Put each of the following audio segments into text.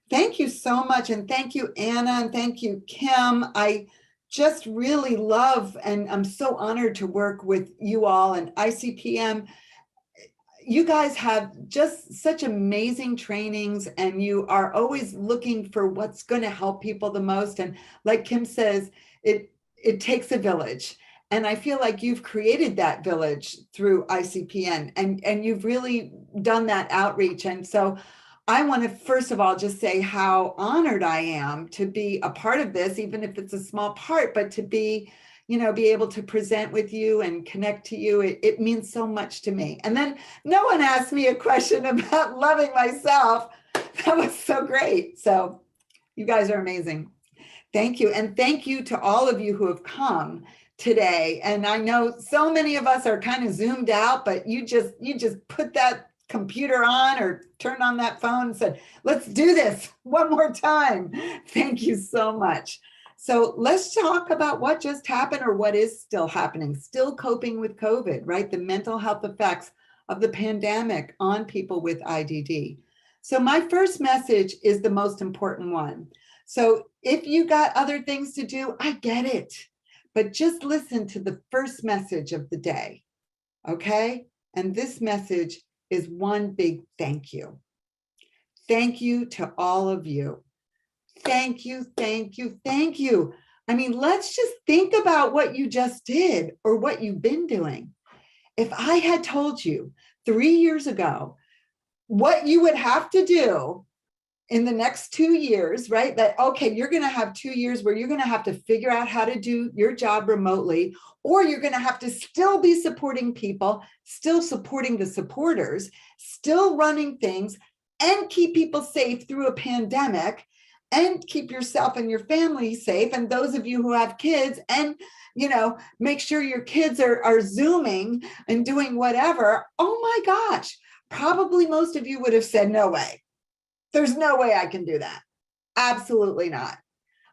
Thank you so much. And thank you, Anna, and thank you, Kim. I just really love and I'm so honored to work with you all and ICPM. You guys have just such amazing trainings and you are always looking for what's going to help people the most. And like Kim says, it takes a village. And I feel like you've created that village through ICPN and you've really done that outreach. And so I want to first of all just say how honored I am to be a part of this, even if it's a small part, but to be able to present with you and connect to you. It means so much to me. And then no one asked me a question about loving myself. That was so great. So you guys are amazing. Thank you. And thank you to all of you who have come today. And I know so many of us are kind of zoomed out, but you just put that computer on or turn on that phone and said, let's do this one more time. Thank you so much. So let's talk about what just happened or what is still happening, still coping with COVID, right? The mental health effects of the pandemic on people with IDD. So my first message is the most important one. So if you got other things to do, I get it, but just listen to the first message of the day, okay? And this message is one big thank you. Thank you to all of you. Thank you, thank you, thank you. I mean, let's just think about what you just did or what you've been doing. If I had told you 3 years ago what you would have to do in the next 2 years, right? That, okay, you're going to have 2 years where you're going to have to figure out how to do your job remotely, or you're going to have to still be supporting people, still supporting the supporters, still running things, and keep people safe through a pandemic, and keep yourself and your family safe. And those of you who have kids, and make sure your kids are Zooming and doing whatever. Oh my gosh, probably most of you would have said, no way. There's no way I can do that. Absolutely not.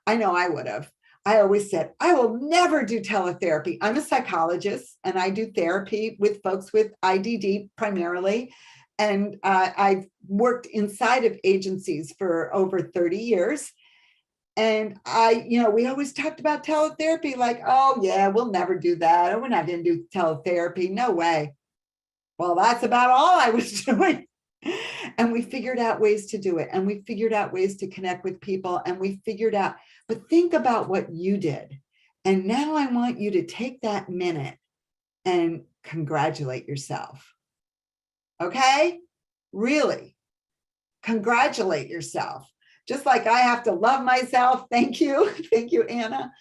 I know I would have. I always said, I will never do teletherapy. I'm a psychologist and I do therapy with folks with IDD primarily. And I've worked inside of agencies for over 30 years. And we always talked about teletherapy like, oh yeah, we'll never do that. Or we're not going to do teletherapy. No way. Well, that's about all I was doing. And we figured out ways to do it. And we figured out ways to connect with people. And we figured out, but think about what you did. And now I want you to take that minute and congratulate yourself. Okay? Really, congratulate yourself. Just like I have to love myself. Thank you. Thank you, Anna.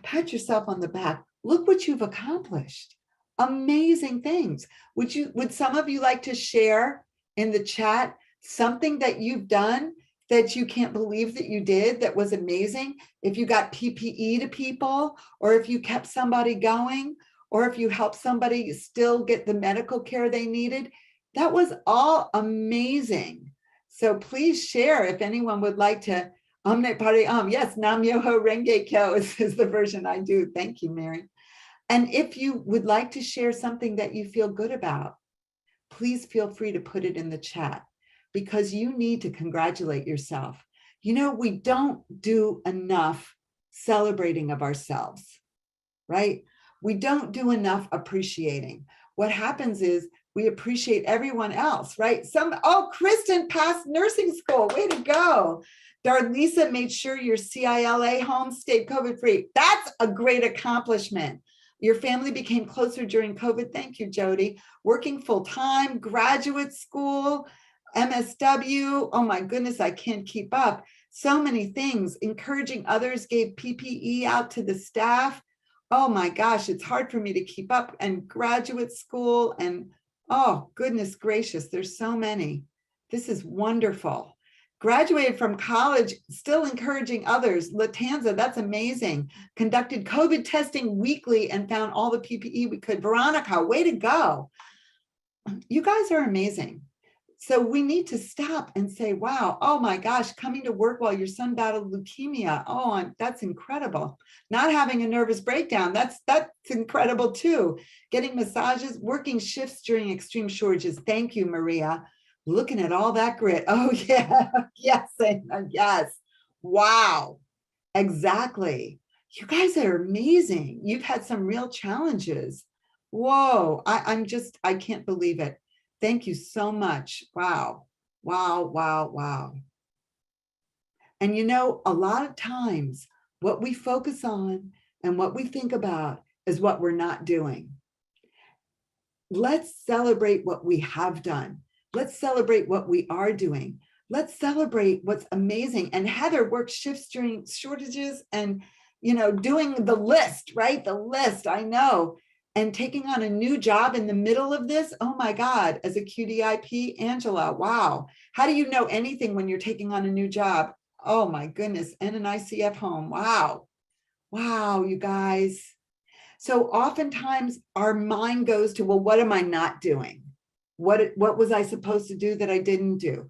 Pat yourself on the back. Look what you've accomplished. Amazing things. Would some of you like to share in the chat something that you've done that you can't believe that you did that was amazing? If you got PPE to people, or if you kept somebody going, or if you helped somebody still get the medical care they needed, that was all amazing. So please share if anyone would like to. Yes, Nam Myoho Renge Kyo is the version I do. Thank you, Mary. And if you would like to share something that you feel good about, please feel free to put it in the chat, because you need to congratulate yourself. We don't do enough celebrating of ourselves, right? We don't do enough appreciating. What happens is we appreciate everyone else, right? Kristen passed nursing school. Way to go. Darlisa made sure your CILA home stayed COVID-free. That's a great accomplishment. Your family became closer during COVID. Thank you, Jody. Working full-time, graduate school, MSW. Oh my goodness, I can't keep up. So many things. Encouraging others, gave PPE out to the staff. Oh my gosh, it's hard for me to keep up. And graduate school, and oh goodness gracious, there's so many. This is wonderful. Graduated from college, still encouraging others. Latanza, that's amazing. Conducted COVID testing weekly and found all the PPE we could. Veronica, way to go. You guys are amazing. So we need to stop and say, wow, oh my gosh, coming to work while your son battled leukemia. Oh, that's incredible. Not having a nervous breakdown, that's incredible too. Getting massages, working shifts during extreme shortages. Thank you, Maria. Looking at all that grit. Oh, yeah. Yes. Yes. Wow. Exactly. You guys are amazing. You've had some real challenges. Whoa. I can't believe it. Thank you so much. Wow. Wow. Wow. Wow. And a lot of times what we focus on and what we think about is what we're not doing. Let's celebrate what we have done. Let's celebrate what we are doing. Let's celebrate what's amazing. And Heather works shifts during shortages and, doing the list, right? The list, I know. And taking on a new job in the middle of this. Oh my God, as a QDIP, Angela, wow. How do you know anything when you're taking on a new job? Oh my goodness, and an ICF home. Wow. Wow, you guys. So oftentimes our mind goes to, well, what am I not doing? What was I supposed to do that I didn't do?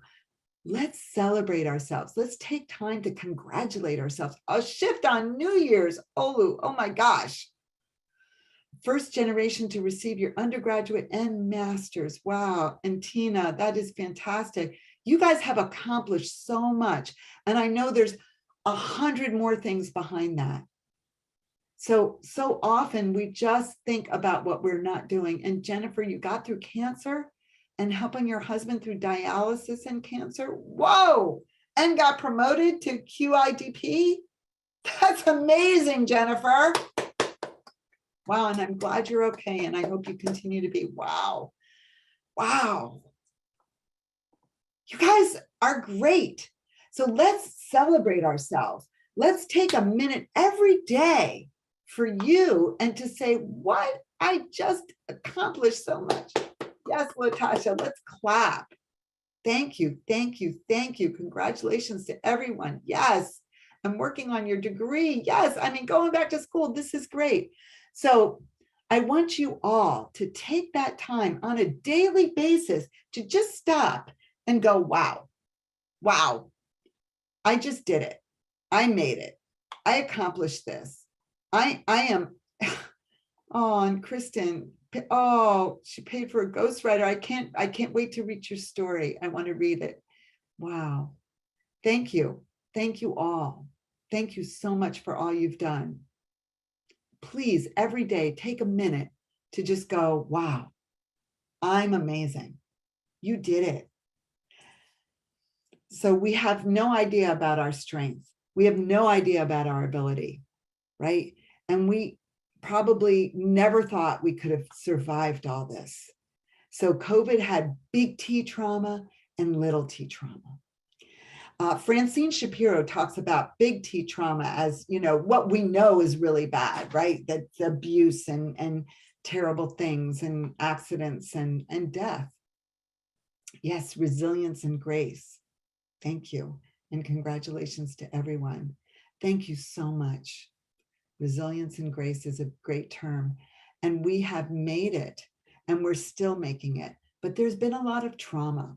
Let's celebrate ourselves. Let's take time to congratulate ourselves. A shift on New Year's. Olu, oh my gosh. First generation to receive your undergraduate and master's. Wow. And Tina, that is fantastic. You guys have accomplished so much. And I know there's 100 more things behind that. So often we just think about what we're not doing. And Jennifer, you got through cancer and helping your husband through dialysis and cancer. Whoa. And got promoted to QIDP. That's amazing, Jennifer. Wow. And I'm glad you're okay. And I hope you continue to be. Wow. Wow. You guys are great. So let's celebrate ourselves. Let's take a minute every day for you and to say, what? I just accomplished so much. Yes, Latasha, let's clap. Thank you, thank you, thank you. Congratulations to everyone. Yes, I'm working on your degree. Yes, I mean, going back to school, this is great. So I want you all to take that time on a daily basis to just stop and go, wow, wow, I just did it. I made it. I accomplished this. I am, oh, and Kristen, oh, she paid for a ghostwriter. I can't wait to read your story. I want to read it. Wow. Thank you. Thank you all. Thank you so much for all you've done. Please, every day, take a minute to just go, wow, I'm amazing. You did it. So we have no idea about our strength. We have no idea about our ability, right? And we probably never thought we could have survived all this. So COVID had big T trauma and little T trauma. Francine Shapiro talks about big T trauma as, what we know is really bad, right? That's abuse and terrible things and accidents and death. Yes, resilience and grace. Thank you. And congratulations to everyone. Thank you so much. Resilience and grace is a great term. And we have made it and we're still making it. But there's been a lot of trauma.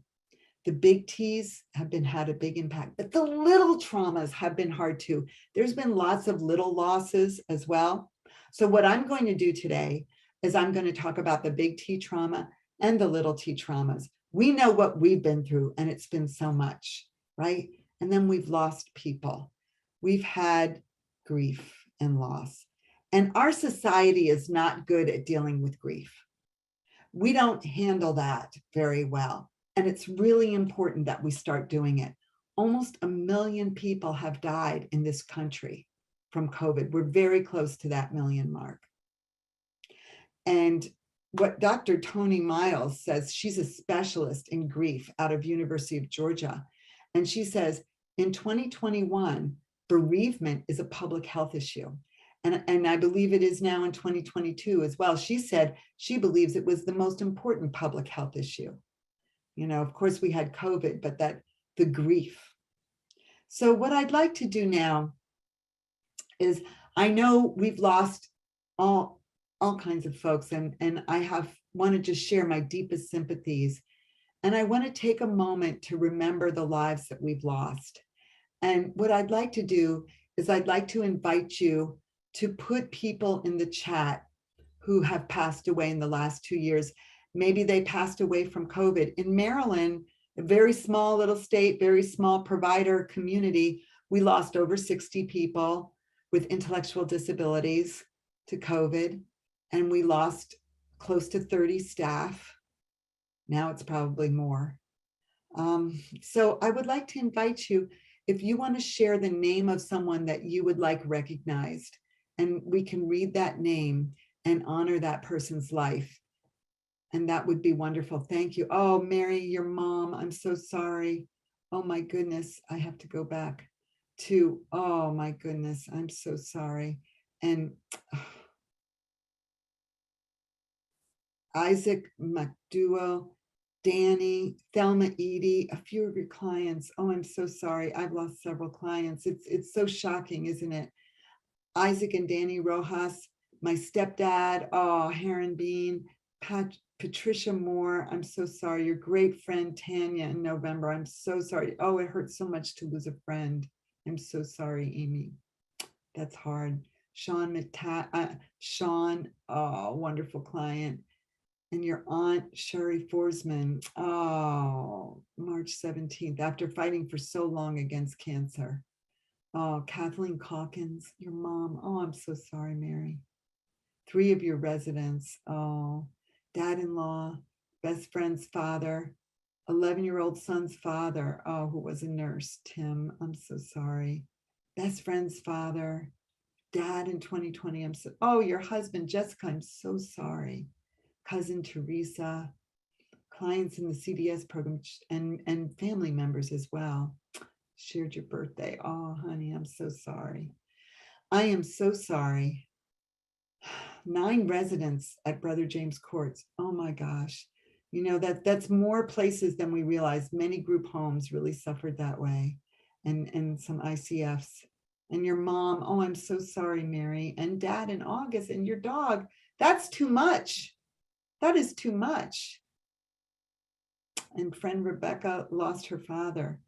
The big T's have had a big impact, but the little traumas have been hard too. There's been lots of little losses as well. So what I'm going to do today is I'm going to talk about the big T trauma and the little T traumas. We know what we've been through and it's been so much, right? And then we've lost people. We've had grief and loss. And our society is not good at dealing with grief. We don't handle that very well. And it's really important that we start doing it. Almost 1 million people have died in this country from COVID. We're very close to that million mark. And what Dr. Toni Miles says, she's a specialist in grief out of University of Georgia. And she says, in 2021, bereavement is a public health issue. And I believe it is now in 2022 as well. She said she believes it was the most important public health issue. Of course we had COVID, but the grief. So what I'd like to do now is, I know we've lost all kinds of folks, and I want to just share my deepest sympathies. And I want to take a moment to remember the lives that we've lost. And what I'd like to do is I'd like to invite you to put people in the chat who have passed away in the last 2 years. Maybe they passed away from COVID. In Maryland, A very small little state, very small provider community. We lost over 60 people with intellectual disabilities to COVID, and we lost close to 30 staff. Now it's probably more. So I would like to invite you, if you want to share the name of someone that you would like recognized, and we can read that name and honor that person's life. And that would be wonderful. Thank you. Oh, Mary, your mom, I'm so sorry. Oh my goodness, I have to go back to, oh my goodness, I'm so sorry. And Isaac McDuo, Danny, Thelma Edie, a few of your clients. Oh, I'm so sorry. I've lost several clients. It's so shocking, isn't it? Isaac and Danny Rojas, my stepdad, oh, Heron Bean, Patricia Moore, I'm so sorry. Your great friend Tanya in November, I'm so sorry. Oh, it hurts so much to lose a friend. I'm so sorry, Amy. That's hard. Sean, oh, wonderful client. And your aunt, Sherry Forsman, oh, March 17th, after fighting for so long against cancer. Oh, Kathleen Calkins, your mom. Oh, I'm so sorry, Mary. 3 of your residents. Oh, dad-in-law, best friend's father, 11-year-old son's father. Oh, who was a nurse, Tim. I'm so sorry. Best friend's father, dad in 2020. I'm so, oh, your husband, Jessica, I'm so sorry. Cousin Teresa, clients in the CDS program, and family members as well. Shared your birthday. Oh, honey, I'm so sorry. I am so sorry. 9 residents at Brother James Courts. Oh my gosh. You know, that's more places than we realize. Many group homes really suffered that way, and some ICFs. And your mom, oh, I'm so sorry, Mary. And dad in August, and your dog. That's too much. That is too much. And friend Rebecca lost her father.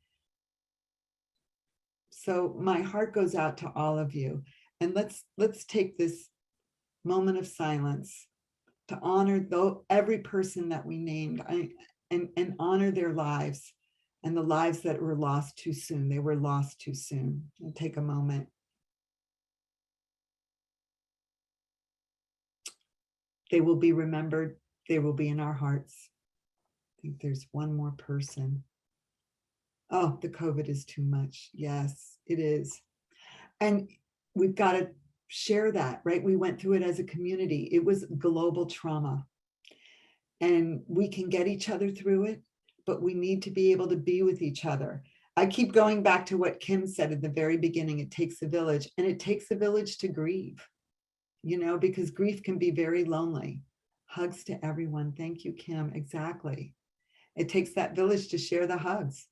So my heart goes out to all of you. And let's take this moment of silence to honor every person that we named, and honor their lives and the lives that were lost too soon. They were lost too soon. And take a moment. They will be remembered. They will be in our hearts. I think there's one more person. Oh, the COVID is too much. Yes, it is. And we've got to share that, right? We went through it as a community. It was global trauma. And we can get each other through it, but we need to be able to be with each other. I keep going back to what Kim said at the very beginning. It takes a village, and it takes a village to grieve, you know, because grief can be very lonely. Hugs to everyone. Thank you, Kim. Exactly. It takes that village to share the hugs.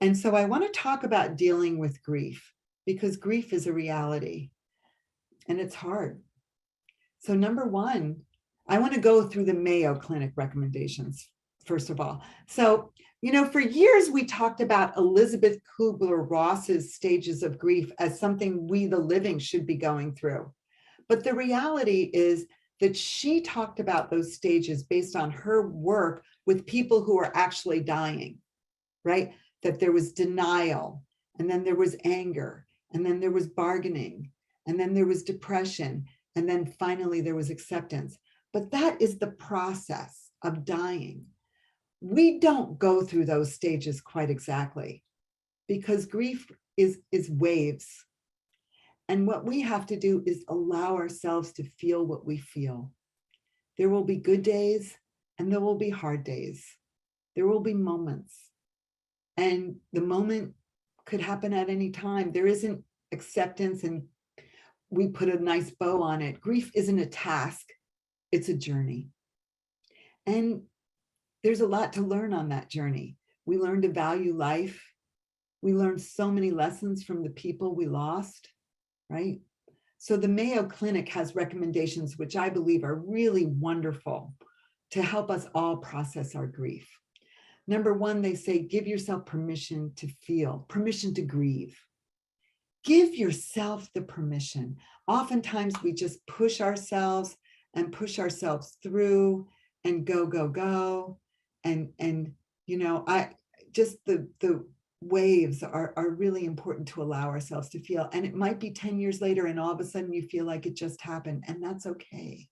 And so I want to talk about dealing with grief, because grief is a reality and it's hard. So number one, I want to go through the Mayo Clinic recommendations, first of all. So, you know, for years we talked about Elizabeth Kubler-Ross's stages of grief as something we, the living, should be going through. But the reality is that she talked about those stages based on her work with people who are actually dying, right? That there was denial, and then there was anger, and then there was bargaining, and then there was depression, and then finally there was acceptance. But that is the process of dying. We don't go through those stages quite exactly, because grief is waves. And what we have to do is allow ourselves to feel what we feel. There will be good days and there will be hard days. There will be moments. And the moment could happen at any time. There isn't acceptance and we put a nice bow on it. Grief isn't a task, it's a journey. And there's a lot to learn on that journey. We learn to value life. We learn so many lessons from the people we lost, right? So the Mayo Clinic has recommendations, which I believe are really wonderful to help us all process our grief. Number one, they say, give yourself permission to feel, permission to grieve. Give yourself the permission. Oftentimes we just push ourselves through and go, and I just the waves are really important to allow ourselves to feel. And it might be 10 years later and all of a sudden you feel like it just happened, and that's okay.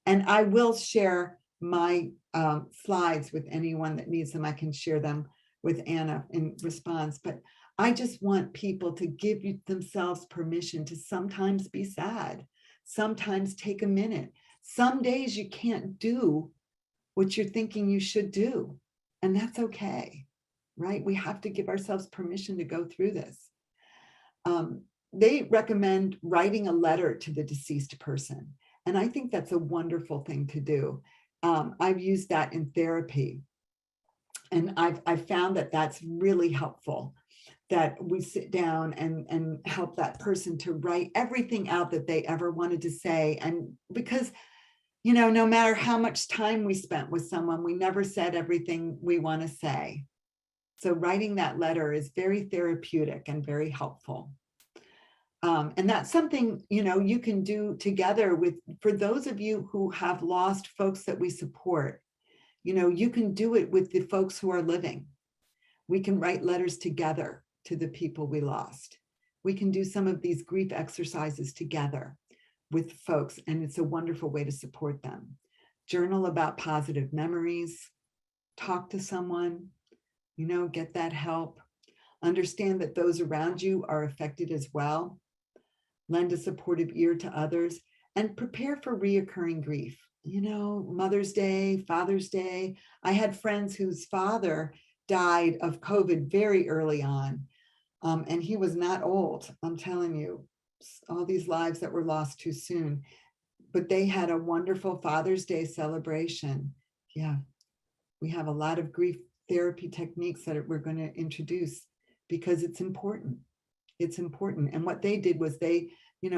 And I will share my slides with anyone that needs them. I can share them with Anna in response, but I just want people to give themselves permission to sometimes be sad, sometimes take a minute. Some days you can't do what you're thinking you should do, and that's okay, right? We have to give ourselves permission to go through this. They recommend writing a letter to the deceased person, and I think that's a wonderful thing to do. I've used that in therapy, and I've found that that's really helpful, that we sit down and help that person to write everything out that they ever wanted to say. And because, no matter how much time we spent with someone, we never said everything we want to say. So writing that letter is very therapeutic and very helpful. And that's something, you can do together for those of you who have lost folks that we support. You can do it with the folks who are living. We can write letters together to the people we lost. We can do some of these grief exercises together with folks, and it's a wonderful way to support them. Journal about positive memories, talk to someone, get that help. Understand that those around you are affected as well. Lend a supportive ear to others, and prepare for reoccurring grief. Mother's Day, Father's Day. I had friends whose father died of COVID very early on. And he was not old. I'm telling you, all these lives that were lost too soon. But they had a wonderful Father's Day celebration. Yeah, we have a lot of grief therapy techniques that we're going to introduce because it's important. It's important. And what they did was they,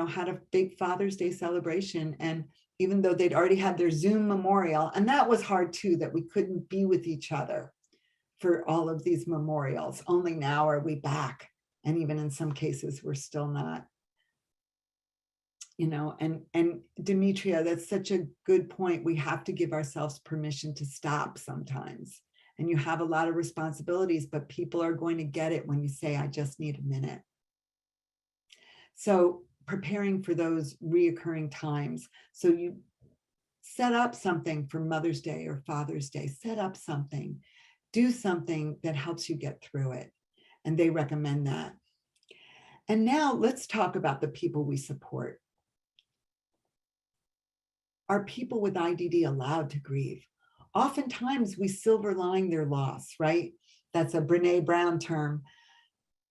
had a big Father's Day celebration. And even though they'd already had their Zoom memorial, and that was hard too, that we couldn't be with each other for all of these memorials. Only now are we back. And even in some cases, we're still not. And Demetria, that's such a good point. We have to give ourselves permission to stop sometimes. And you have a lot of responsibilities, but people are going to get it when you say, I just need a minute. So preparing for those reoccurring times. So you set up something for Mother's Day or Father's Day, set up something, do something that helps you get through it. And they recommend that. And now let's talk about the people we support. Are people with IDD allowed to grieve? Oftentimes we silver line their loss, right? That's a Brene Brown term.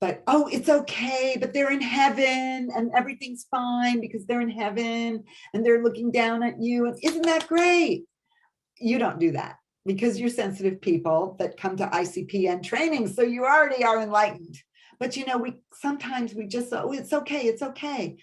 But, oh, it's okay, but they're in heaven and everything's fine because they're in heaven and they're looking down at you. And isn't that great? You don't do that because you're sensitive people that come to ICPN training. So you already are enlightened. But, sometimes we just, oh, it's okay, it's okay.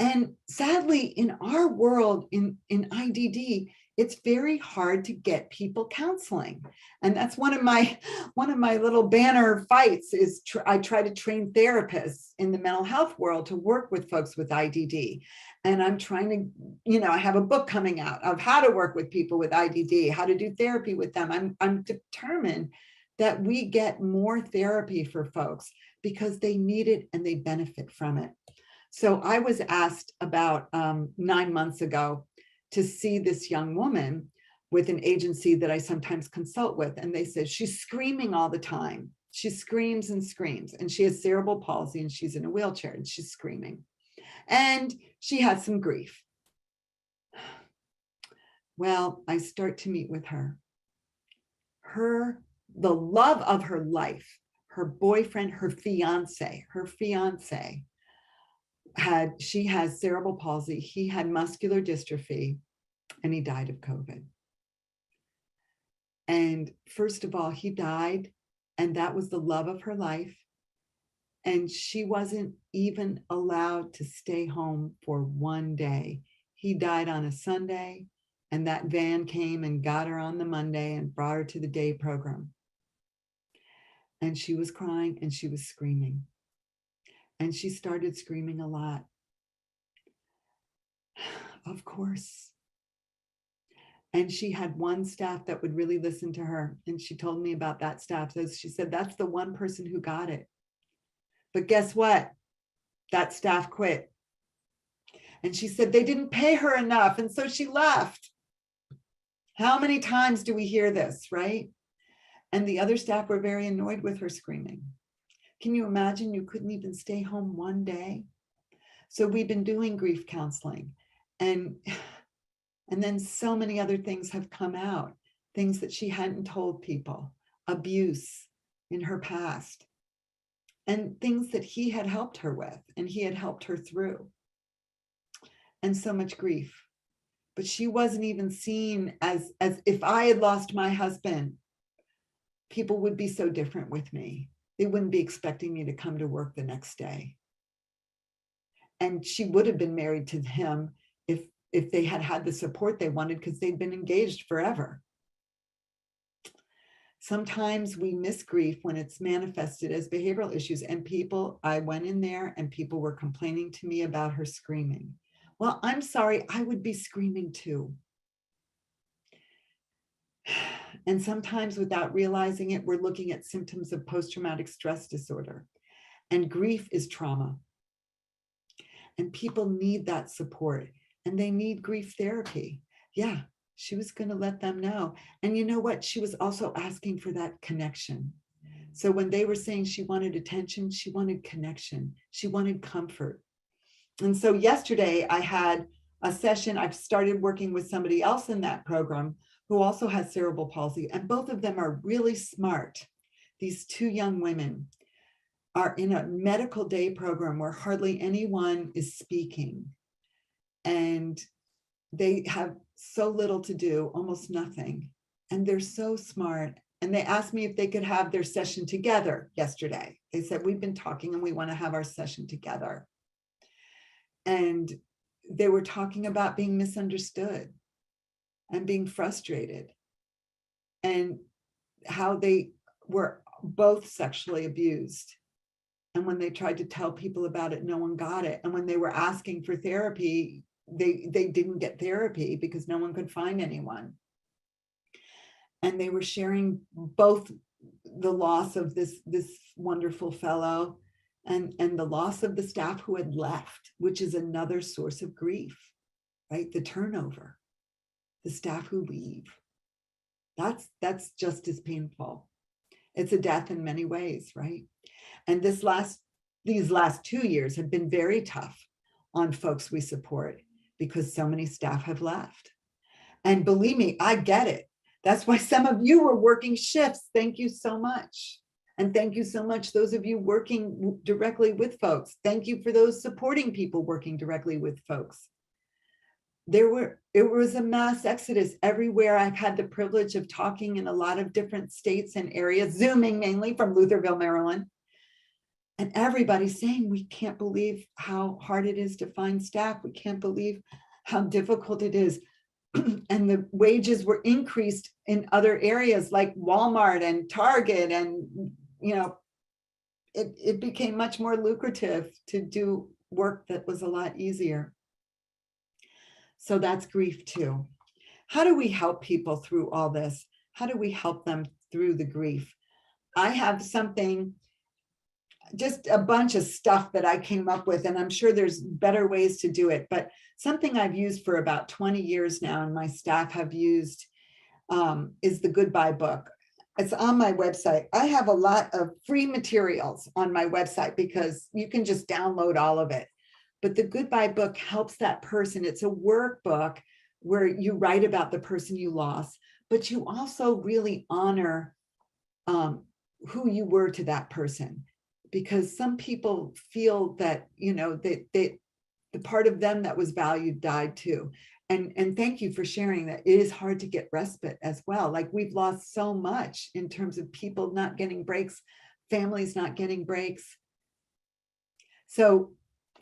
And sadly, in our world, in IDD, it's very hard to get people counseling. And that's one of my little banner fights is I try to train therapists in the mental health world to work with folks with IDD. And I'm trying to, I have a book coming out of how to work with people with IDD, how to do therapy with them. I'm determined that we get more therapy for folks because they need it and they benefit from it. So I was asked about 9 months ago to see this young woman with an agency that I sometimes consult with. And they said, she's screaming all the time. She screams and screams, and she has cerebral palsy and she's in a wheelchair and she's screaming. And she had some grief. Well, I start to meet with her. The love of her life, her boyfriend, her fiance, she has cerebral palsy. He had muscular dystrophy and he died of COVID. And first of all, he died, and that was the love of her life. And she wasn't even allowed to stay home for one day. He died on a Sunday, and that van came and got her on the Monday and brought her to the day program. And she was crying and she was screaming. And she started screaming a lot. Of course. And she had one staff that would really listen to her. And she told me about that staff. So she said, that's the one person who got it. But guess what? That staff quit. And she said they didn't pay her enough. And so she left. How many times do we hear this, right? And the other staff were very annoyed with her screaming. Can you imagine you couldn't even stay home one day? So we've been doing grief counseling, and then so many other things have come out, things that she hadn't told people, abuse in her past, and things that he had helped her with and he had helped her through, and so much grief. But she wasn't even seen as if I had lost my husband, people would be so different with me. They wouldn't be expecting me to come to work the next day. And she would have been married to him if they had had the support they wanted, because they'd been engaged forever. Sometimes we miss grief when it's manifested as behavioral issues. And people, I went in there and people were complaining to me about her screaming. Well, I'm sorry, I would be screaming too. And sometimes without realizing it, we're looking at symptoms of post-traumatic stress disorder. And grief is trauma. And people need that support, and they need grief therapy. Yeah, she was going to let them know. And you know what? She was also asking for that connection. So when they were saying she wanted attention, she wanted connection. She wanted comfort. And so yesterday I had a session. I've started working with somebody else in that program who also has cerebral palsy, and both of them are really smart. These two young women are in a medical day program where hardly anyone is speaking. And they have so little to do, almost nothing. And they're so smart. And they asked me if they could have their session together yesterday. They said, we've been talking and we want to have our session together. And they were talking about being misunderstood and being frustrated, and how they were both sexually abused. And when they tried to tell people about it, no one got it. And when they were asking for therapy, they didn't get therapy because no one could find anyone. And they were sharing both the loss of this wonderful fellow and the loss of the staff who had left, which is another source of grief, right? The turnover, the staff who leave. That's just as painful. It's a death in many ways, right? And these last 2 years have been very tough on folks we support because so many staff have left. And believe me, I get it. That's why some of you were working shifts. Thank you so much. And thank you so much, those of you working directly with folks. Thank you for those supporting people working directly with folks. It was a mass exodus everywhere. I've had the privilege of talking in a lot of different states and areas, Zooming mainly from Lutherville, Maryland. And everybody's saying, we can't believe how hard it is to find staff. We can't believe how difficult it is. And the wages were increased in other areas like Walmart and Target. And, it became much more lucrative to do work that was a lot easier. So that's grief too. How do we help people through all this? How do we help them through the grief? I have something, just a bunch of stuff that I came up with, and I'm sure there's better ways to do it, but something I've used for about 20 years now and my staff have used is the Goodbye book. It's on my website. I have a lot of free materials on my website because you can just download all of it. But the Goodbye book helps that person. It's a workbook where you write about the person you lost, but you also really honor who you were to that person. Because some people feel that, the part of them that was valued died too. And thank you for sharing that. It is hard to get respite as well. Like, we've lost so much in terms of people not getting breaks, families not getting breaks. So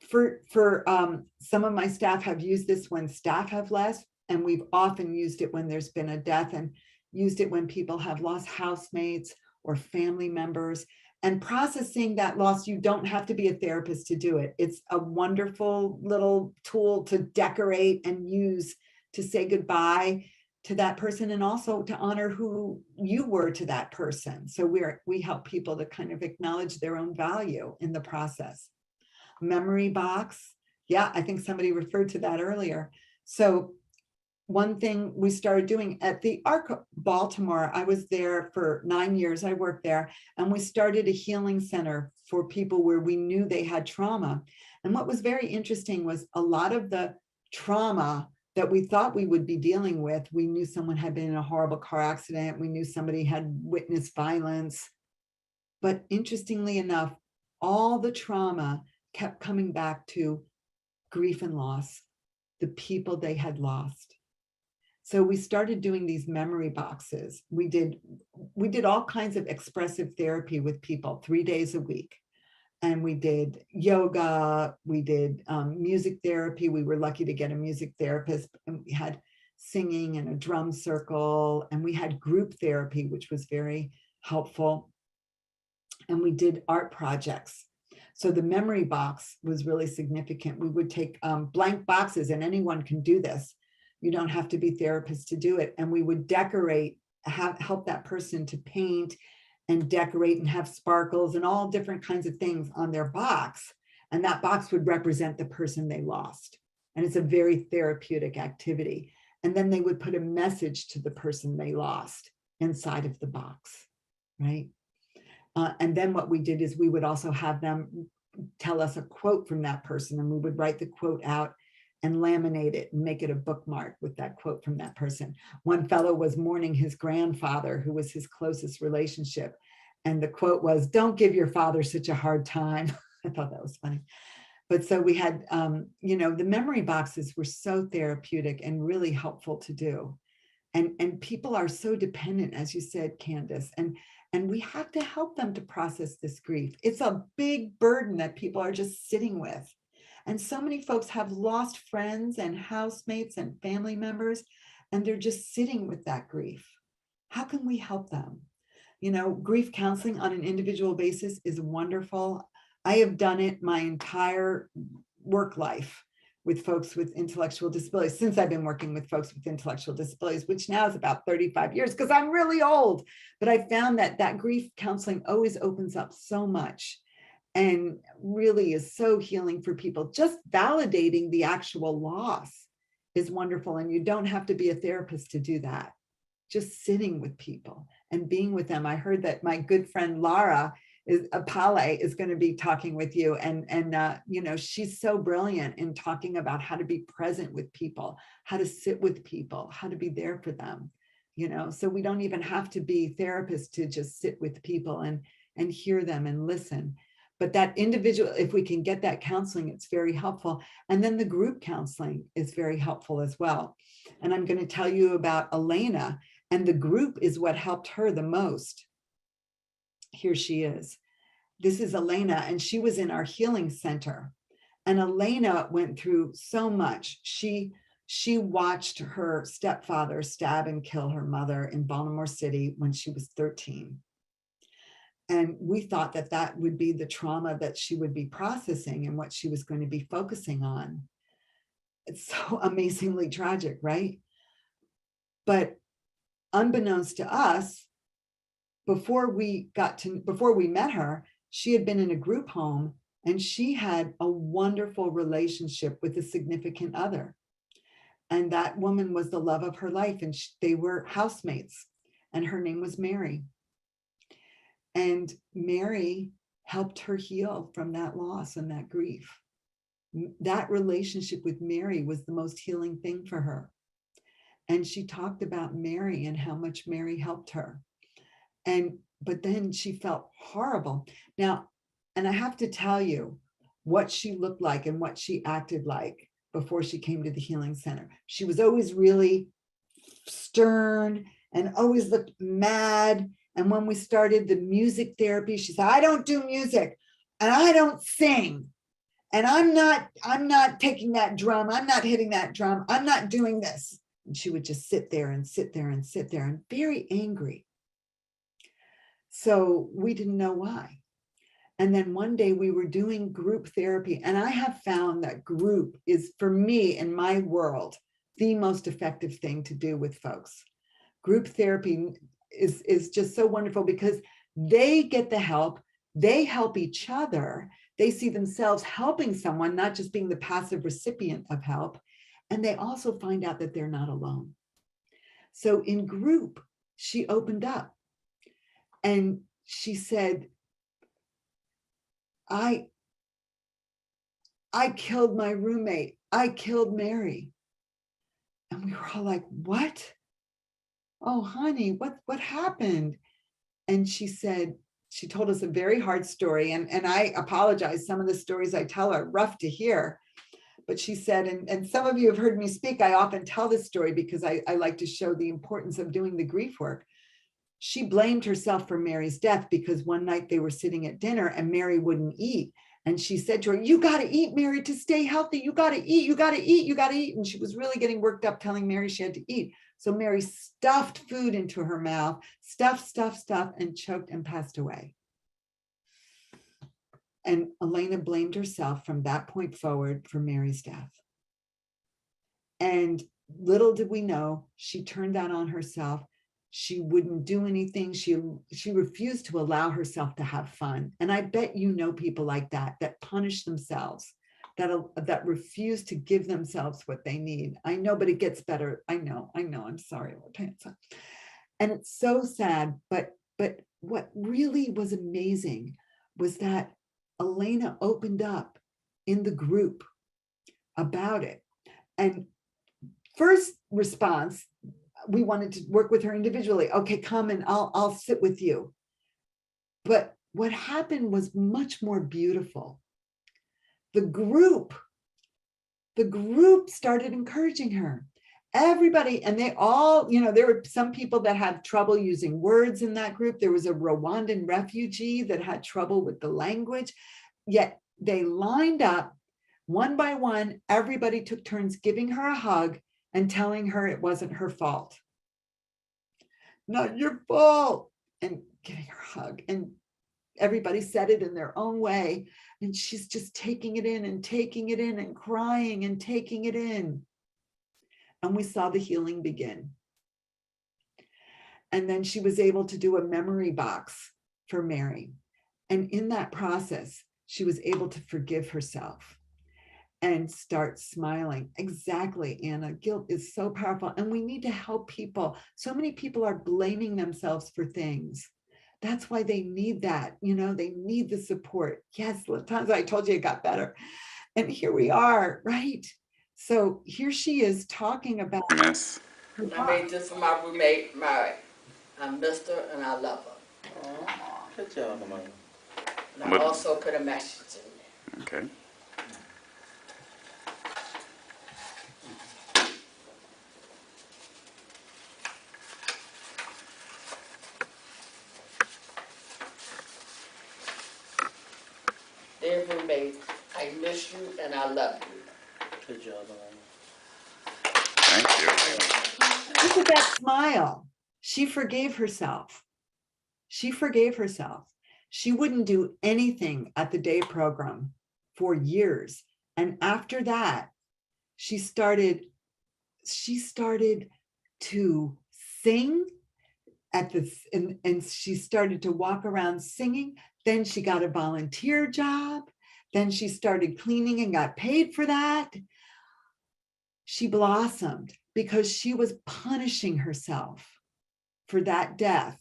for some of my staff have used this when staff have left, and we've often used it when there's been a death, and used it when people have lost housemates or family members. And processing that loss, you don't have to be a therapist to do it. It's a wonderful little tool to decorate and use to say goodbye. to that person, and also to honor who you were to that person. So we help people to kind of acknowledge their own value in the process. Memory box. Yeah, I think somebody referred to that earlier. So one thing we started doing at the ARC Baltimore, I was there for 9 years, I worked there, and we started a healing center for people where we knew they had trauma. And what was very interesting was a lot of the trauma that we thought we would be dealing with, we knew someone had been in a horrible car accident, we knew somebody had witnessed violence. But interestingly enough, all the trauma kept coming back to grief and loss, the people they had lost. So we started doing these memory boxes. We did all kinds of expressive therapy with people 3 days a week. And we did yoga, we did music therapy. We were lucky to get a music therapist, and we had singing and a drum circle, and we had group therapy, which was very helpful. And we did art projects. So the memory box was really significant. We would take blank boxes, and anyone can do this. You don't have to be therapists to do it. And we would decorate, help that person to paint and decorate and have sparkles and all different kinds of things on their box. And that box would represent the person they lost. And it's a very therapeutic activity. And then they would put a message to the person they lost inside of the box, right? And then what we did is we would also have them tell us a quote from that person, and we would write the quote out and laminate it and make it a bookmark with that quote from that person. One fellow was mourning his grandfather, who was his closest relationship. And the quote was, "Don't give your father such a hard time." I thought that was funny. But so we had, the memory boxes were so therapeutic and really helpful to do. And people are so dependent, as you said, Candace, and we have to help them to process this grief. It's a big burden that people are just sitting with. And so many folks have lost friends and housemates and family members, and they're just sitting with that grief. How can we help them? Grief counseling on an individual basis is wonderful. I have done it my entire work life with folks with intellectual disabilities, since I've been working with folks with intellectual disabilities, which now is about 35 years, because I'm really old. But I found that grief counseling always opens up so much and really is so healing for people. Just validating the actual loss is wonderful. And you don't have to be a therapist to do that. Just sitting with people and being with them. I heard that my good friend Lara Apale is going to be talking with you, and she's so brilliant in talking about how to be present with people, how to sit with people, how to be there for them. So we don't even have to be therapists to just sit with people and hear them and listen. But that individual, if we can get that counseling, it's very helpful. And then the group counseling is very helpful as well. And I'm going to tell you about Elena, and the group is what helped her the most. Here she is. This is Elena, and she was in our healing center. And Elena went through so much. She watched her stepfather stab and kill her mother in Baltimore City when she was 13. And we thought that would be the trauma that she would be processing and what she was going to be focusing on. It's so amazingly tragic, right? But unbeknownst to us, before we met her, she had been in a group home, and she had a wonderful relationship with a significant other. And that woman was the love of her life, and they were housemates, and her name was Mary. And Mary helped her heal from that loss and that grief. That relationship with Mary was the most healing thing for her. And she talked about Mary and how much Mary helped her. But then she felt horrible. Now, and I have to tell you what she looked like and what she acted like before she came to the healing center. She was always really stern and always looked mad. And when we started the music therapy, she said, "I don't do music and I don't sing. And I'm not taking that drum. I'm not hitting that drum. I'm not doing this." And she would just sit there and sit there and sit there and very angry. So we didn't know why. And then one day we were doing group therapy, and I have found that group is, for me, in my world, the most effective thing to do with folks. Group therapy is just so wonderful because they get the help, they help each other, they see themselves helping someone, not just being the passive recipient of help, and they also find out that they're not alone. So in group, she opened up and she said, I killed my roommate. I killed Mary. And we were all like, what? Oh, honey, what happened? And she said, she told us a very hard story. And I apologize. Some of the stories I tell are rough to hear. But she said, and some of you have heard me speak, I often tell this story because I like to show the importance of doing the grief work. She blamed herself for Mary's death because one night they were sitting at dinner and Mary wouldn't eat. And she said to her, you got to eat, Mary, to stay healthy. You got to eat, you got to eat, you got to eat. And she was really getting worked up telling Mary she had to eat. So Mary stuffed food into her mouth, stuffed, and choked and passed away. And Elena blamed herself from that point forward for Mary's death. And little did we know, she turned that on herself. She wouldn't do anything. She refused to allow herself to have fun. And I bet you know people like that punish themselves, that refuse to give themselves what they need. I know, but it gets better. I know, I'm sorry, Hortensia. And it's so sad, but what really was amazing was that Elena opened up in the group about it. And first response, we wanted to work with her individually. Okay, come and I'll sit with you. But what happened was much more beautiful. The group started encouraging her. Everybody, and they all, there were some people that had trouble using words in that group. There was a Rwandan refugee that had trouble with the language, yet they lined up one by one. Everybody took turns giving her a hug and telling her it wasn't her fault. Not your fault, and giving her a hug. And everybody said it in their own way. And she's just taking it in and crying and taking it in. And we saw the healing begin. And then she was able to do a memory box for Mary. And in that process, she was able to forgive herself and start smiling. Exactly, Anna. Guilt is so powerful, and we need to help people. So many people are blaming themselves for things. That's why they need that. They need the support. Yes, Latanza, I told you it got better. And here we are, right? So here she is talking about. Yes. I made this for my roommate, Mary. I missed her and I love her. Oh, good job, Elena. And I also put a message in there. Okay. Dear roommate, I miss you and I love you. Good job, Elena. Thank you. Look at that smile. She forgave herself. She forgave herself. She wouldn't do anything at the day program for years. And after that, she started to sing at this, and she started to walk around singing. Then she got a volunteer job. Then she started cleaning and got paid for that. She blossomed because she was punishing herself for that death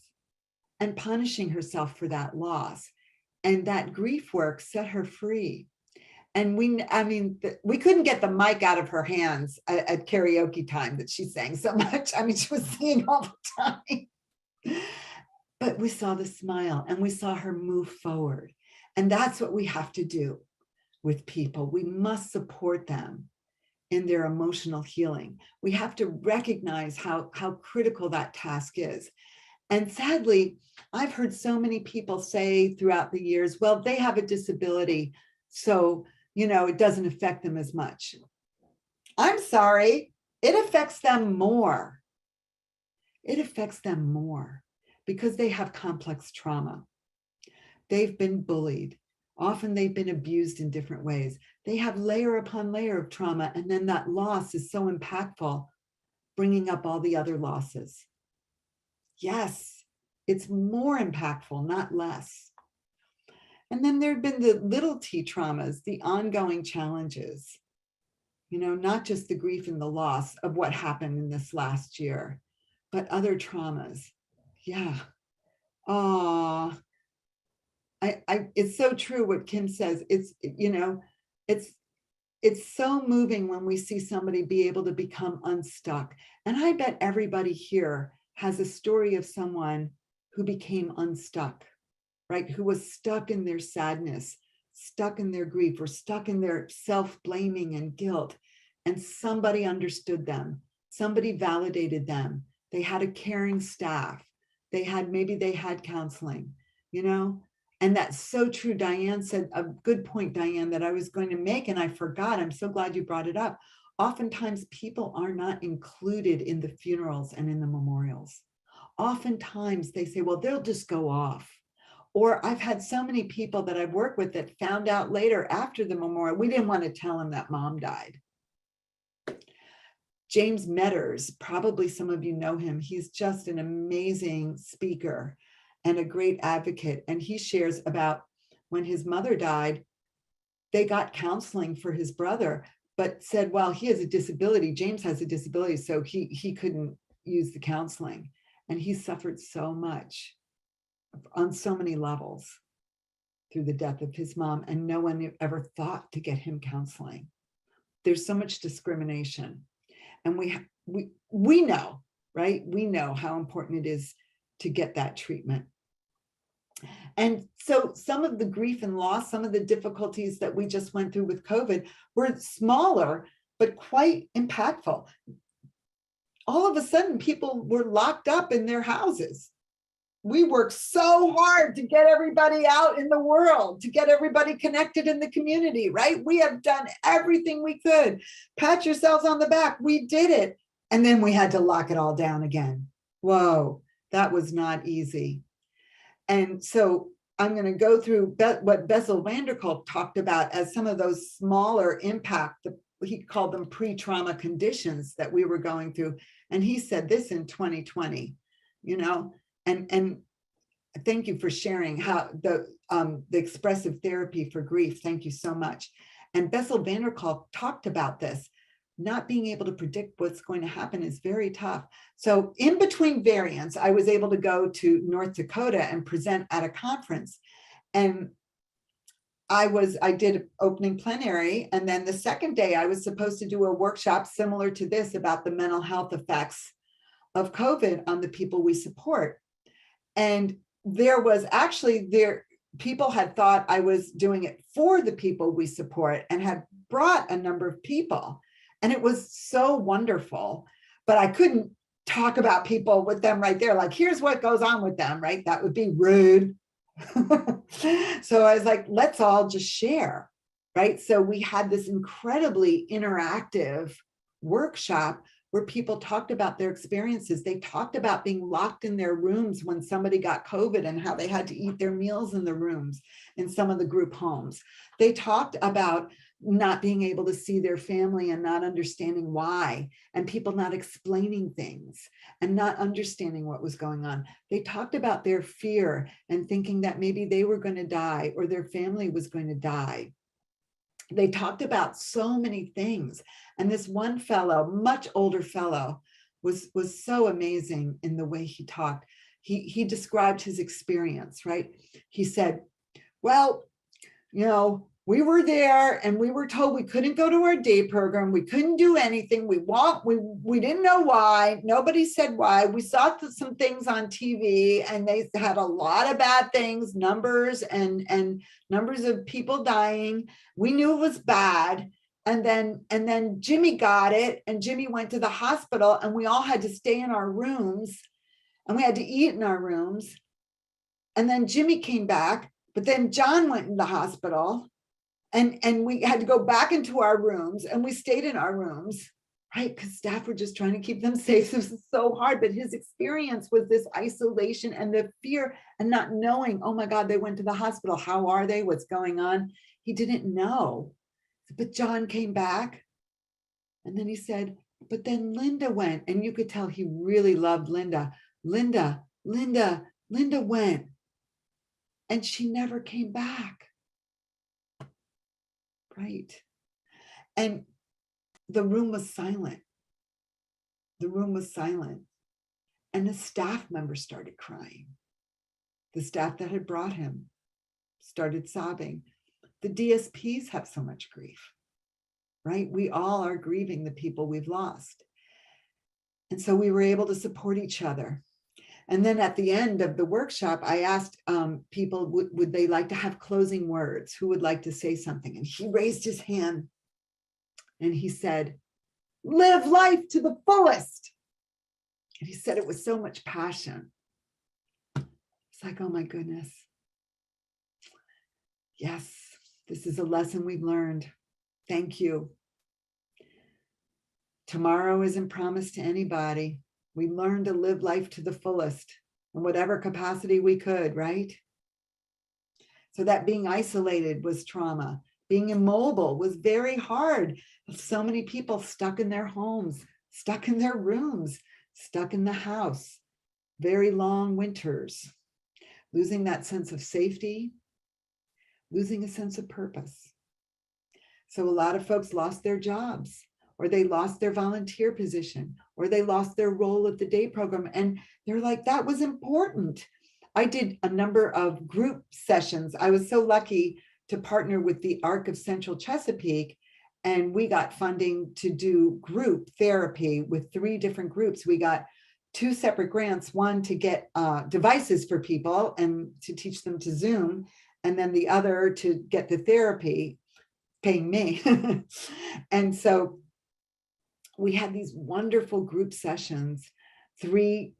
and punishing herself for that loss. And that grief work set her free. And we couldn't get the mic out of her hands at karaoke time that she sang so much. She was singing all the time. But we saw the smile and we saw her move forward. And that's what we have to do with people. We must support them in their emotional healing. We have to recognize how critical that task is. And sadly, I've heard so many people say throughout the years, well, they have a disability, so, it doesn't affect them as much. I'm sorry, it affects them more. It affects them more because they have complex trauma. They've been bullied. Often they've been abused in different ways. They have layer upon layer of trauma, and then that loss is so impactful bringing up all the other losses. Yes, it's more impactful, not less. And then there have been the little t traumas, the ongoing challenges, not just the grief and the loss of what happened in this last year, but other traumas. Yeah. It's so true what Kim says. It's so moving when we see somebody be able to become unstuck. And I bet everybody here has a story of someone who became unstuck, right? Who was stuck in their sadness, stuck in their grief, or stuck in their self-blaming and guilt. And somebody understood them. Somebody validated them. They had a caring staff. Maybe they had counseling, And that's so true. Diane said a good point, Diane, that I was going to make, and I forgot. I'm so glad you brought it up. Oftentimes people are not included in the funerals and in the memorials. Oftentimes they say, well, they'll just go off. Or I've had so many people that I've worked with that found out later after the memorial, we didn't want to tell them that mom died. James Metters, probably some of you know him. He's just an amazing speaker and a great advocate. And he shares about when his mother died, they got counseling for his brother, but said, well, he has a disability. James has a disability, so he couldn't use the counseling. And he suffered so much on so many levels through the death of his mom, and no one ever thought to get him counseling. There's so much discrimination. And we know, right? We know how important it is to get that treatment. And so some of the grief and loss, some of the difficulties that we just went through with COVID were smaller, but quite impactful. All of a sudden, people were locked up in their houses. We worked so hard to get everybody out in the world, to get everybody connected in the community, right? We have done everything we could. Pat yourselves on the back. We did it. And then we had to lock it all down again. Whoa, that was not easy. And so I'm going to go through what Bessel van der Kolk talked about as some of those smaller impact, he called them pre-trauma conditions that we were going through. And he said this in 2020, and thank you for sharing how the expressive therapy for grief. Thank you so much. And Bessel van der Kolk talked about this. Not being able to predict what's going to happen is very tough. So in between variants, I was able to go to North Dakota and present at a conference. And I did opening plenary. And then the second day I was supposed to do a workshop similar to this about the mental health effects of COVID on the people we support. And people had thought I was doing it for the people we support and had brought a number of people. And it was so wonderful, but I couldn't talk about people with them right there. Like, here's what goes on with them, right? That would be rude. So I was like, let's all just share, right? So we had this incredibly interactive workshop where people talked about their experiences. They talked about being locked in their rooms when somebody got COVID and how they had to eat their meals in the rooms in some of the group homes. They talked about not being able to see their family and not understanding why, and people not explaining things and not understanding what was going on. They talked about their fear and thinking that maybe they were going to die or their family was going to die. They talked about so many things. And this one fellow, much older fellow, was so amazing in the way he talked. He described his experience, right? He said, well, we were there and we were told we couldn't go to our day program. We couldn't do anything. We didn't know why. Nobody said why. We saw some things on TV and they had a lot of bad things, numbers and numbers of people dying. We knew it was bad. And then Jimmy got it and Jimmy went to the hospital and we all had to stay in our rooms and we had to eat in our rooms. And then Jimmy came back, but then John went in the hospital. And we had to go back into our rooms and we stayed in our rooms, right? Because staff were just trying to keep them safe. This is so hard, but his experience was this isolation and the fear and not knowing, oh my God, they went to the hospital. How are they? What's going on? He didn't know. But John came back and then he said, But then Linda went, and you could tell he really loved Linda. Linda went, and she never came back. Right. And the room was silent. The room was silent. And the staff member started crying. The staff that had brought him started sobbing. The DSPs have so much grief, right? We all are grieving the people we've lost. And so we were able to support each other. And then at the end of the workshop, I asked people, would they like to have closing words? Who would like to say something? And he raised his hand and he said, live life to the fullest. And he said it with so much passion. It's like, oh my goodness. Yes, this is a lesson we've learned. Thank you. Tomorrow isn't promised to anybody. We learned to live life to the fullest in whatever capacity we could, right? So that being isolated was trauma. Being immobile was very hard. So many people stuck in their homes, stuck in their rooms, stuck in the house, very long winters, losing that sense of safety, losing a sense of purpose. So a lot of folks lost their jobs, or they lost their volunteer position, or they lost their role at the day program. And they're like, that was important. I did a number of group sessions. I was so lucky to partner with the ARC of Central Chesapeake, and we got funding to do group therapy with 3 different groups. We got 2 separate grants, one to get devices for people and to teach them to Zoom, and then the other to get the therapy, paying me. And so we had these wonderful group sessions, 3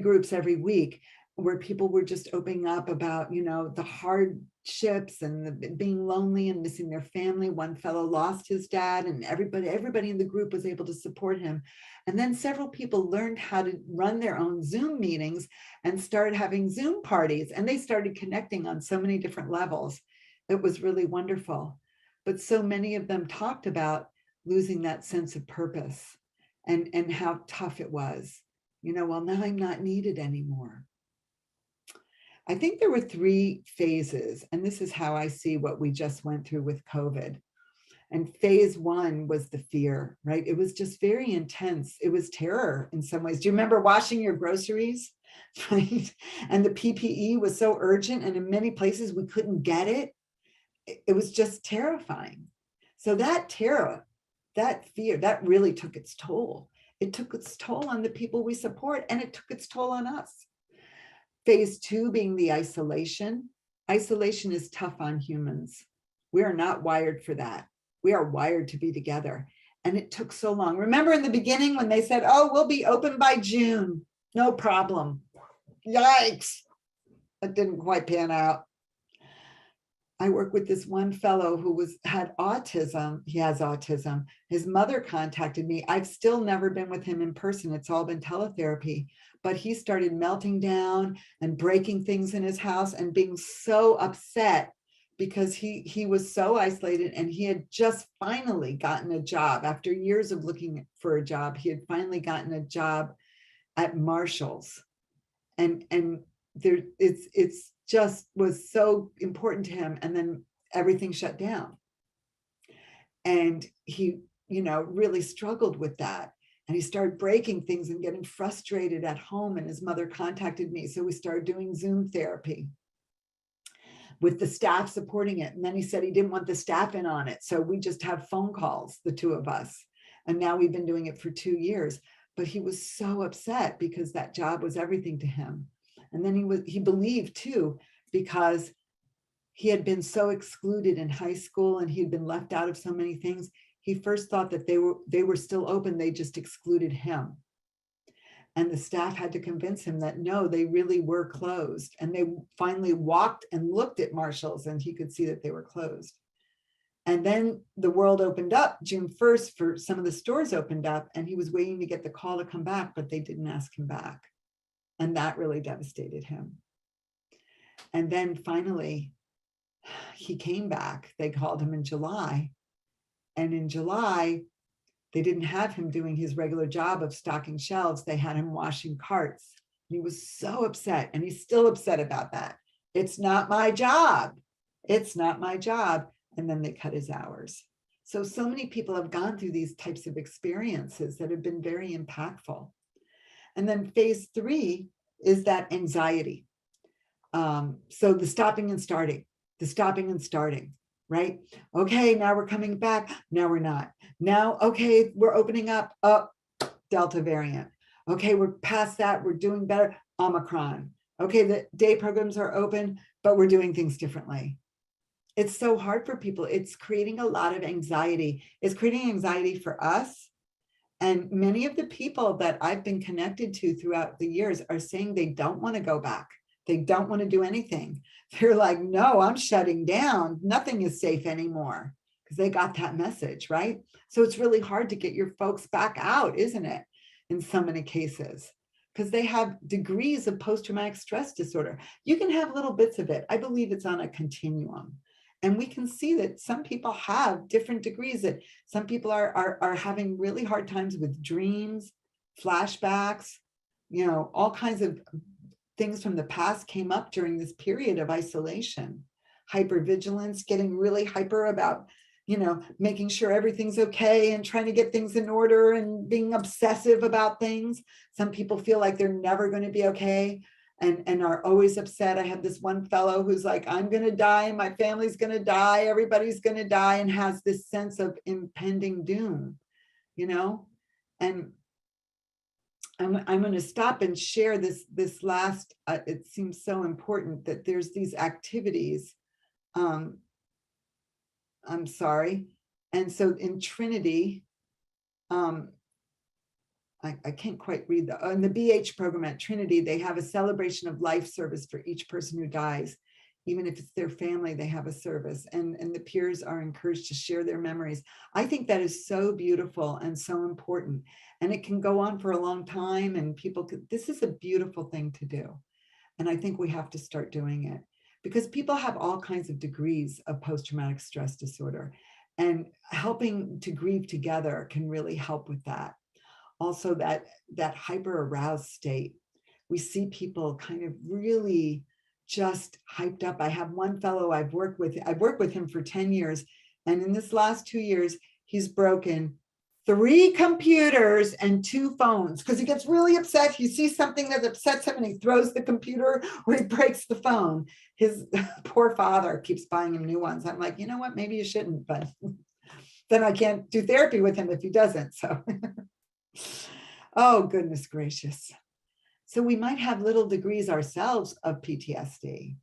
groups every week, where people were just opening up about, the hardships and being lonely and missing their family. One fellow lost his dad, and everybody in the group was able to support him. And then several people learned how to run their own Zoom meetings and started having Zoom parties, and they started connecting on so many different levels. It was really wonderful. But so many of them talked about losing that sense of purpose and how tough it was. Well, now I'm not needed anymore. I think there were 3 phases, and this is how I see what we just went through with COVID. And phase 1 was the fear, right? It was just very intense. It was terror in some ways. Do you remember washing your groceries, right? And the PPE was so urgent, and in many places we couldn't get it. It was just terrifying. So that terror, that fear, that really took its toll. It took its toll on the people we support, and it took its toll on us. Phase 2 being the isolation. Isolation is tough on humans. We are not wired for that. We are wired to be together. And it took so long. Remember in the beginning when they said, oh, we'll be open by June, no problem. Yikes. That didn't quite pan out. I work with this one fellow who had autism. He has autism. His mother contacted me. I've still never been with him in person. It's all been teletherapy. But he started melting down and breaking things in his house and being so upset because he was so isolated, and he had just finally gotten a job. After years of looking for a job, he had finally gotten a job at Marshall's. And there it's just was so important to him. And then everything shut down. And he, really struggled with that. And he started breaking things and getting frustrated at home. And his mother contacted me. So we started doing Zoom therapy with the staff supporting it. And then he said he didn't want the staff in on it. So we just have phone calls, the 2 of us. And now we've been doing it for 2 years. But he was so upset because that job was everything to him. And then he believed too, because he had been so excluded in high school and he'd been left out of so many things. He first thought that they were still open. They just excluded him. And the staff had to convince him that no, they really were closed. And they finally walked and looked at Marshall's, and he could see that they were closed. And then the world opened up June 1st for some of the stores opened up, and he was waiting to get the call to come back, but they didn't ask him back. And that really devastated him. And then finally, he came back. They called him in July. And in July, They didn't have him doing his regular job of stocking shelves. They had him washing carts. He was so upset, and he's still upset about that. It's not my job. It's not my job. And then they cut his hours. So many people have gone through these types of experiences that have been very impactful. And then phase 3 is that anxiety. So the stopping and starting, right? Okay, now we're coming back. Now we're not. Now, okay, we're opening up. Delta variant. Okay, we're past that. We're doing better. Omicron. Okay, the day programs are open, but we're doing things differently. It's so hard for people. It's creating a lot of anxiety. It's creating anxiety for us. And many of the people that I've been connected to throughout the years are saying they don't want to go back. They don't want to do anything. They're like, no, I'm shutting down. Nothing is safe anymore, because they got that message, right? So it's really hard to get your folks back out, isn't it? In so many cases, because they have degrees of post-traumatic stress disorder. You can have little bits of it. I believe it's on a continuum. And we can see that some people have different degrees, that some people are having really hard times with dreams, flashbacks, all kinds of things from the past came up during this period of isolation. Hypervigilance, getting really hyper about, making sure everything's okay and trying to get things in order and being obsessive about things. Some people feel like they're never going to be okay and are always upset. I have this one fellow who's like, I'm going to die, my family's going to die, everybody's going to die, and has this sense of impending doom, and I'm going to stop and share this last, it seems so important that there's these activities. I'm sorry. And so in Trinity, I can't quite read in the BH program at Trinity, they have a celebration of life service for each person who dies. Even if it's their family, they have a service, and the peers are encouraged to share their memories. I think that is so beautiful and so important. And it can go on for a long time, and this is a beautiful thing to do. And I think we have to start doing it, because people have all kinds of degrees of post-traumatic stress disorder, and helping to grieve together can really help with that. Also, that hyper aroused state. We see people kind of really just hyped up. I have one fellow I've worked with him for 10 years. And in this last 2 years, he's broken 3 computers and 2 phones, because he gets really upset. He sees something that upsets him and he throws the computer or he breaks the phone. His poor father keeps buying him new ones. I'm like, you know what, maybe you shouldn't, but then I can't do therapy with him if he doesn't. So, oh, goodness gracious. So we might have little degrees ourselves of PTSD.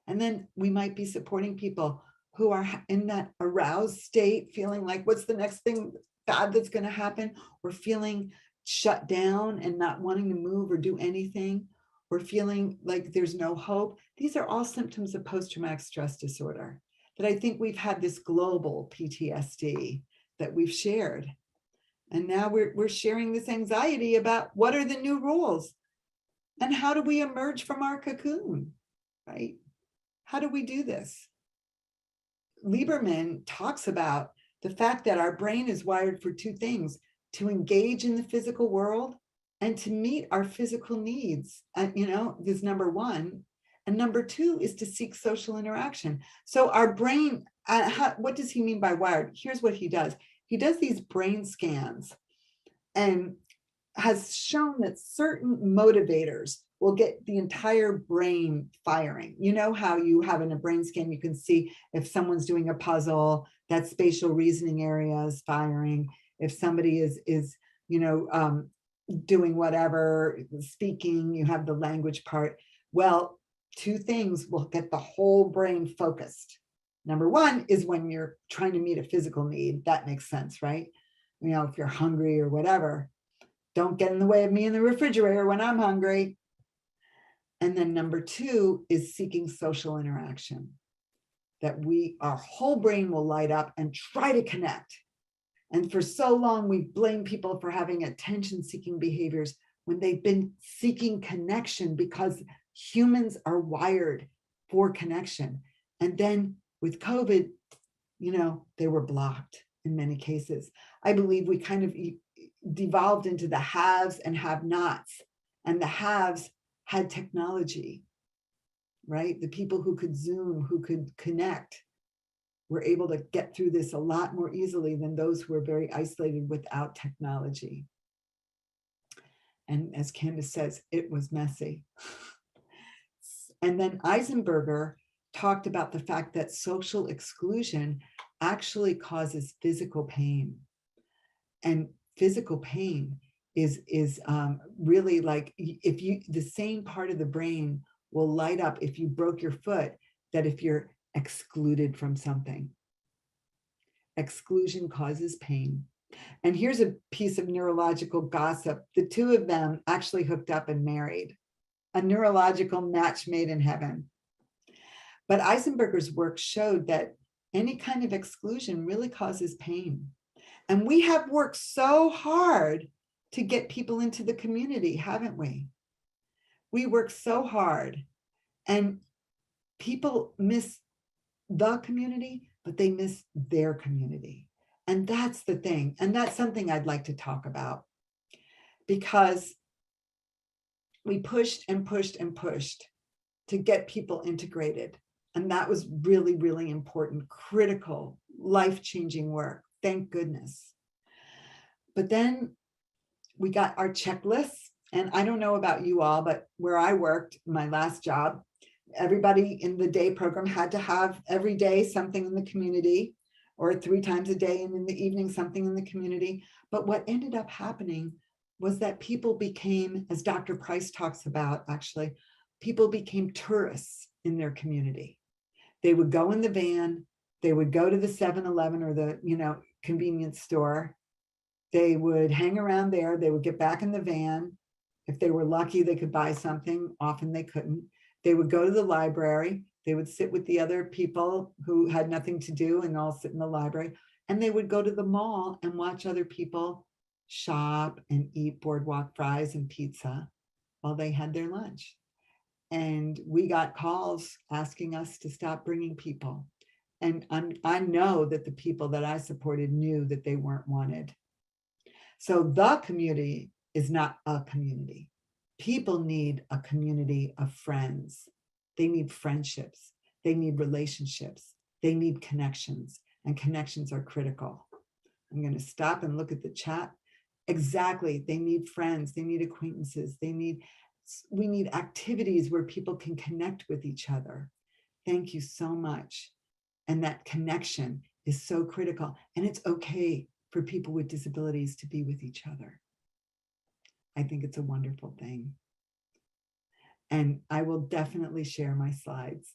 And then we might be supporting people who are in that aroused state, feeling like, what's the next thing bad that's going to happen? Or feeling shut down and not wanting to move or do anything, or feeling like there's no hope. These are all symptoms of post-traumatic stress disorder that I think we've had this global PTSD that we've shared. And now we're sharing this anxiety about what are the new rules. And how do we emerge from our cocoon, right? How do we do this? Lieberman talks about the fact that our brain is wired for 2 things: to engage in the physical world and to meet our physical needs. This number 1. And number 2 is to seek social interaction. So our brain, what does he mean by wired? Here's what he does. He does these brain scans and has shown that certain motivators will get the entire brain firing. You know how you have in a brain scan, you can see if someone's doing a puzzle, that spatial reasoning area is firing. If somebody is doing whatever, speaking, you have the language part. Well, 2 things will get the whole brain focused. Number 1 is when you're trying to meet a physical need. That makes sense, right? If you're hungry or whatever, don't get in the way of me in the refrigerator when I'm hungry. And then number 2 is seeking social interaction, that our whole brain will light up and try to connect. And for so long, we've blamed people for having attention-seeking behaviors when they've been seeking connection, because humans are wired for connection. And then with COVID, they were blocked. in many cases. I believe we kind of devolved into the haves and have-nots, and the haves had technology, right? The people who could Zoom, who could connect, were able to get through this a lot more easily than those who were very isolated without technology. And as Candace says, it was messy. And then Eisenberger talked about the fact that social exclusion actually causes physical pain. And physical pain is really like, if you, the same part of the brain will light up if you broke your foot that if you're excluded from something. Exclusion causes pain. And here's a piece of neurological gossip. The two of them actually hooked up and married. A neurological match made in heaven. But Eisenberger's work showed that any kind of exclusion really causes pain. And we have worked so hard to get people into the community, haven't we? We work so hard, and people miss the community, but they miss their community. And that's the thing. And that's something I'd like to talk about, because we pushed and pushed and pushed to get people integrated. And that was really, really important, critical, life-changing work. Thank goodness. But then we got our checklists. And I don't know about you all, but where I worked, my last job, everybody in the day program had to have every day something in the community, or 3 times a day, and in the evening something in the community. But what ended up happening was that people became, as Dr. Price talks about, actually, people became tourists in their community. They would go in the van, they would go to the 7-Eleven or the, convenience store. They would hang around there, they would get back in the van. If they were lucky, they could buy something. Often they couldn't. They would go to the library. They would sit with the other people who had nothing to do and all sit in the library. And they would go to the mall and watch other people shop and eat boardwalk fries and pizza while they had their lunch. And we got calls asking us to stop bringing people. And I know that the people that I supported knew that they weren't wanted. So the community is not a community. People need a community of friends. They need friendships. They need relationships. They need connections, and connections are critical. I'm going to stop and look at the chat. Exactly. They need friends. They need acquaintances. We need activities where people can connect with each other. Thank you so much. And that connection is so critical. And it's okay for people with disabilities to be with each other. I think it's a wonderful thing. And I will definitely share my slides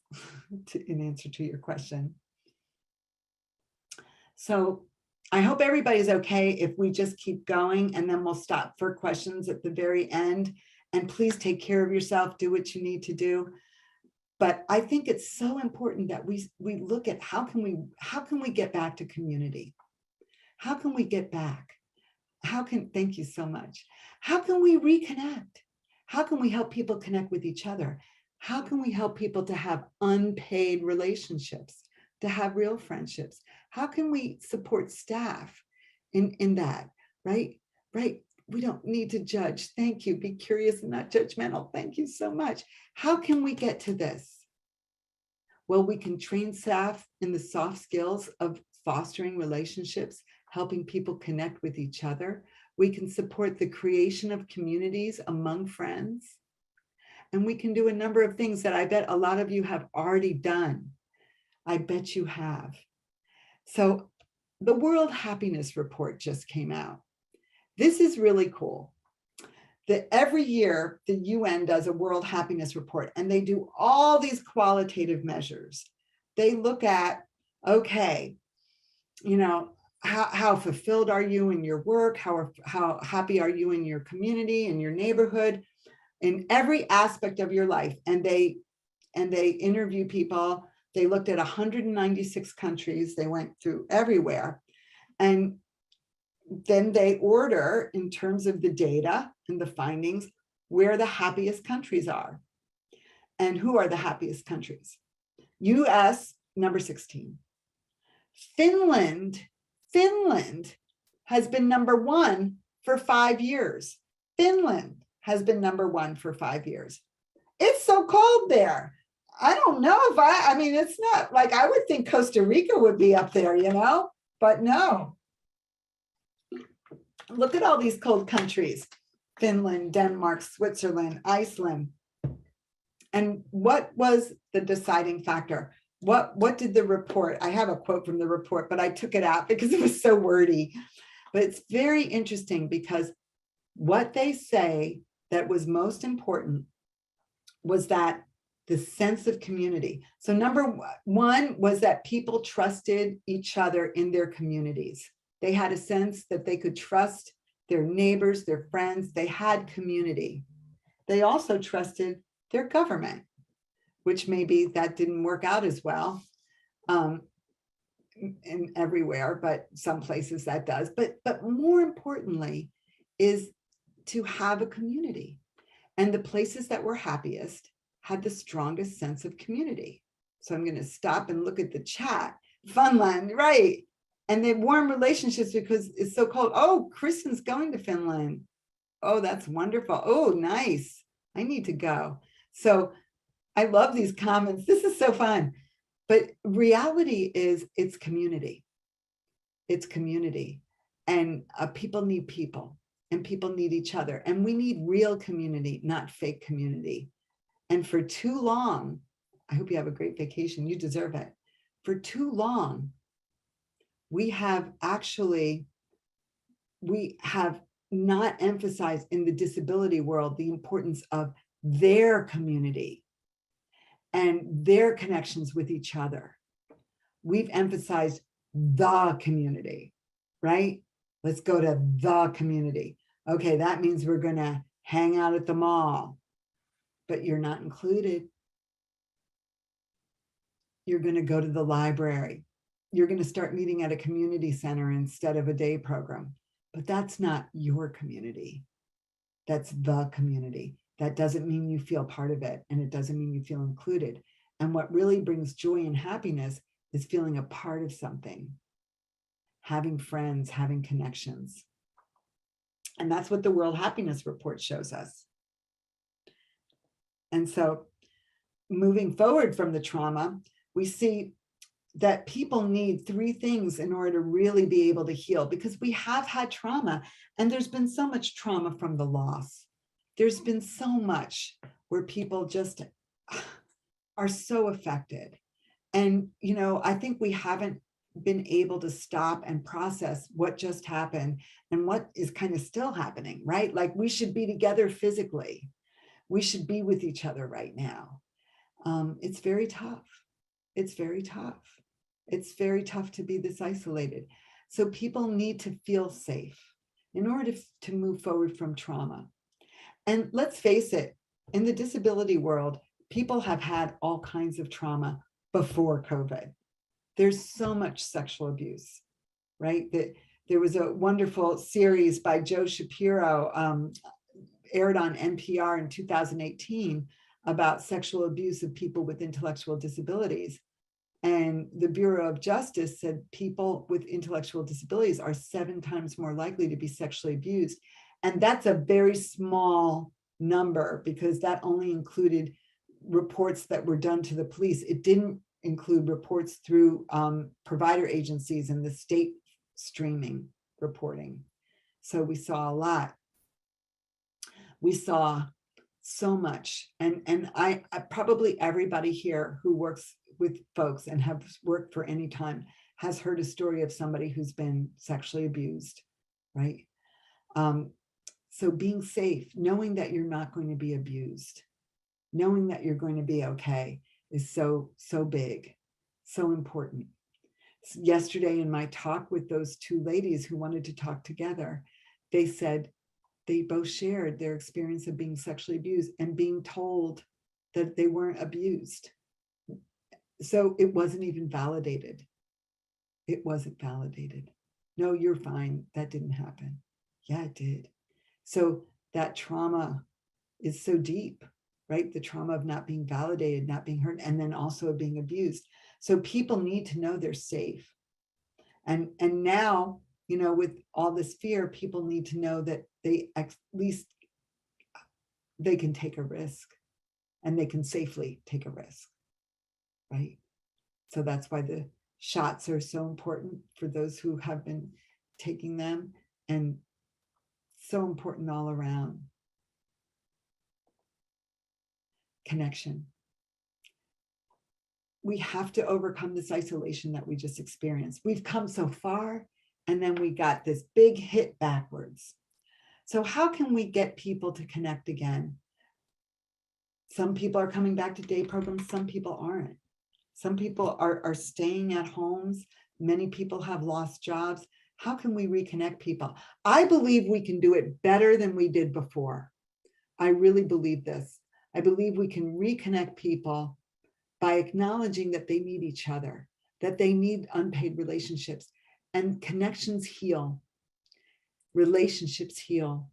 in answer to your question. So I hope everybody's okay if we just keep going, and then we'll stop for questions at the very end. And please take care of yourself, do what you need to do. But I think it's so important that we look at how can we get back to community? How can we get back? Thank you so much. How can we reconnect? How can we help people connect with each other? How can we help people to have unpaid relationships, to have real friendships? How can we support staff in that, right? Right. We don't need to judge. Thank you. Be curious and not judgmental. Thank you so much. How can we get to this? Well, we can train staff in the soft skills of fostering relationships, helping people connect with each other. We can support the creation of communities among friends. And we can do a number of things that I bet a lot of you have already done. I bet you have. So the World Happiness Report just came out. This is really cool. Every year, the UN does a World Happiness Report, and they do all these qualitative measures. They look at, okay, how fulfilled are you in your work? How happy are you in your community, in your neighborhood, in every aspect of your life? And they interview people. They looked at 196 countries. They went through everywhere. And then they order, in terms of the data and the findings, where the happiest countries are. And who are the happiest countries? US, number 16. Finland Finland has been #1 for 5 years. Finland has been #1 for 5 years. It's so cold there. I don't know if I mean, it's not like I would think Costa Rica would be up there, but no. Look at all these cold countries: Finland, Denmark, Switzerland, Iceland. And what was the deciding factor? What did the report? I have a quote from the report, but I took it out because it was so wordy. But it's very interesting because what they say that was most important was that the sense of community. So #1 was that people trusted each other in their communities. They had a sense that they could trust their neighbors, their friends. They had community. They also trusted their government, which maybe that didn't work out as well in everywhere, but some places that does. But more importantly is to have a community. And the places that were happiest had the strongest sense of community. So I'm going to stop and look at the chat. Funland, right? And they warm relationships because it's so cold. Oh, Kristen's going to Finland. Oh, that's wonderful. Oh, nice. I need to go. So I love these comments. This is so fun. But reality is it's community. It's community. And people need people. And people need each other. And we need real community, not fake community. And for too long, I hope you have a great vacation. You deserve it. For too long, we have not emphasized in the disability world the importance of their community and their connections with each other. We've emphasized the community, right? Let's go to the community. Okay, that means we're going to hang out at the mall, but you're not included. You're going to go to the library. You're going to start meeting at a community center instead of a day program. But that's not your community. That's the community. That doesn't mean you feel part of it, and it doesn't mean you feel included. And what really brings joy and happiness is feeling a part of something, having friends, having connections. And that's what the World Happiness Report shows us. And so moving forward from the trauma, we see that people need 3 things in order to really be able to heal, because we have had trauma, and there's been so much trauma from the loss. There's been so much where people just are so affected. And, I think we haven't been able to stop and process what just happened and what is kind of still happening, right? Like, we should be together physically. We should be with each other right now. It's very tough. It's very tough. It's very tough to be this isolated. So people need to feel safe in order to move forward from trauma. And let's face it, in the disability world, people have had all kinds of trauma before COVID. There's so much sexual abuse, right? That there was a wonderful series by Joe Shapiro, aired on NPR in 2018 about sexual abuse of people with intellectual disabilities. And the Bureau of Justice said people with intellectual disabilities are 7 times more likely to be sexually abused. And that's a very small number, because that only included reports that were done to the police. It didn't include reports through provider agencies and the state streaming reporting. So we saw a lot. We saw so much. And I probably everybody here who works with folks and have worked for any time has heard a story of somebody who's been sexually abused, right? So being safe, knowing that you're not going to be abused, knowing that you're going to be okay is so big, so important. Yesterday in my talk with those 2 ladies who wanted to talk together, they said they both shared their experience of being sexually abused and being told that they weren't abused. So it wasn't even validated. It wasn't validated. No, you're fine. That didn't happen. Yeah, it did. So that trauma is so deep, right? The trauma of not being validated, not being heard, and then also being abused. So people need to know they're safe. And now, with all this fear, people need to know that they at least they can take a risk, and they can safely take a risk, right? So that's why the shots are so important for those who have been taking them, and so important all around. Connection. We have to overcome this isolation that we just experienced. We've come so far, and then we got this big hit backwards. So how can we get people to connect again? Some people are coming back to day programs, some people aren't. Some people are staying at homes. Many people have lost jobs. How can we reconnect people? I believe we can do it better than we did before. I really believe this. I believe we can reconnect people by acknowledging that they need each other, that they need unpaid relationships, and connections heal. Relationships heal.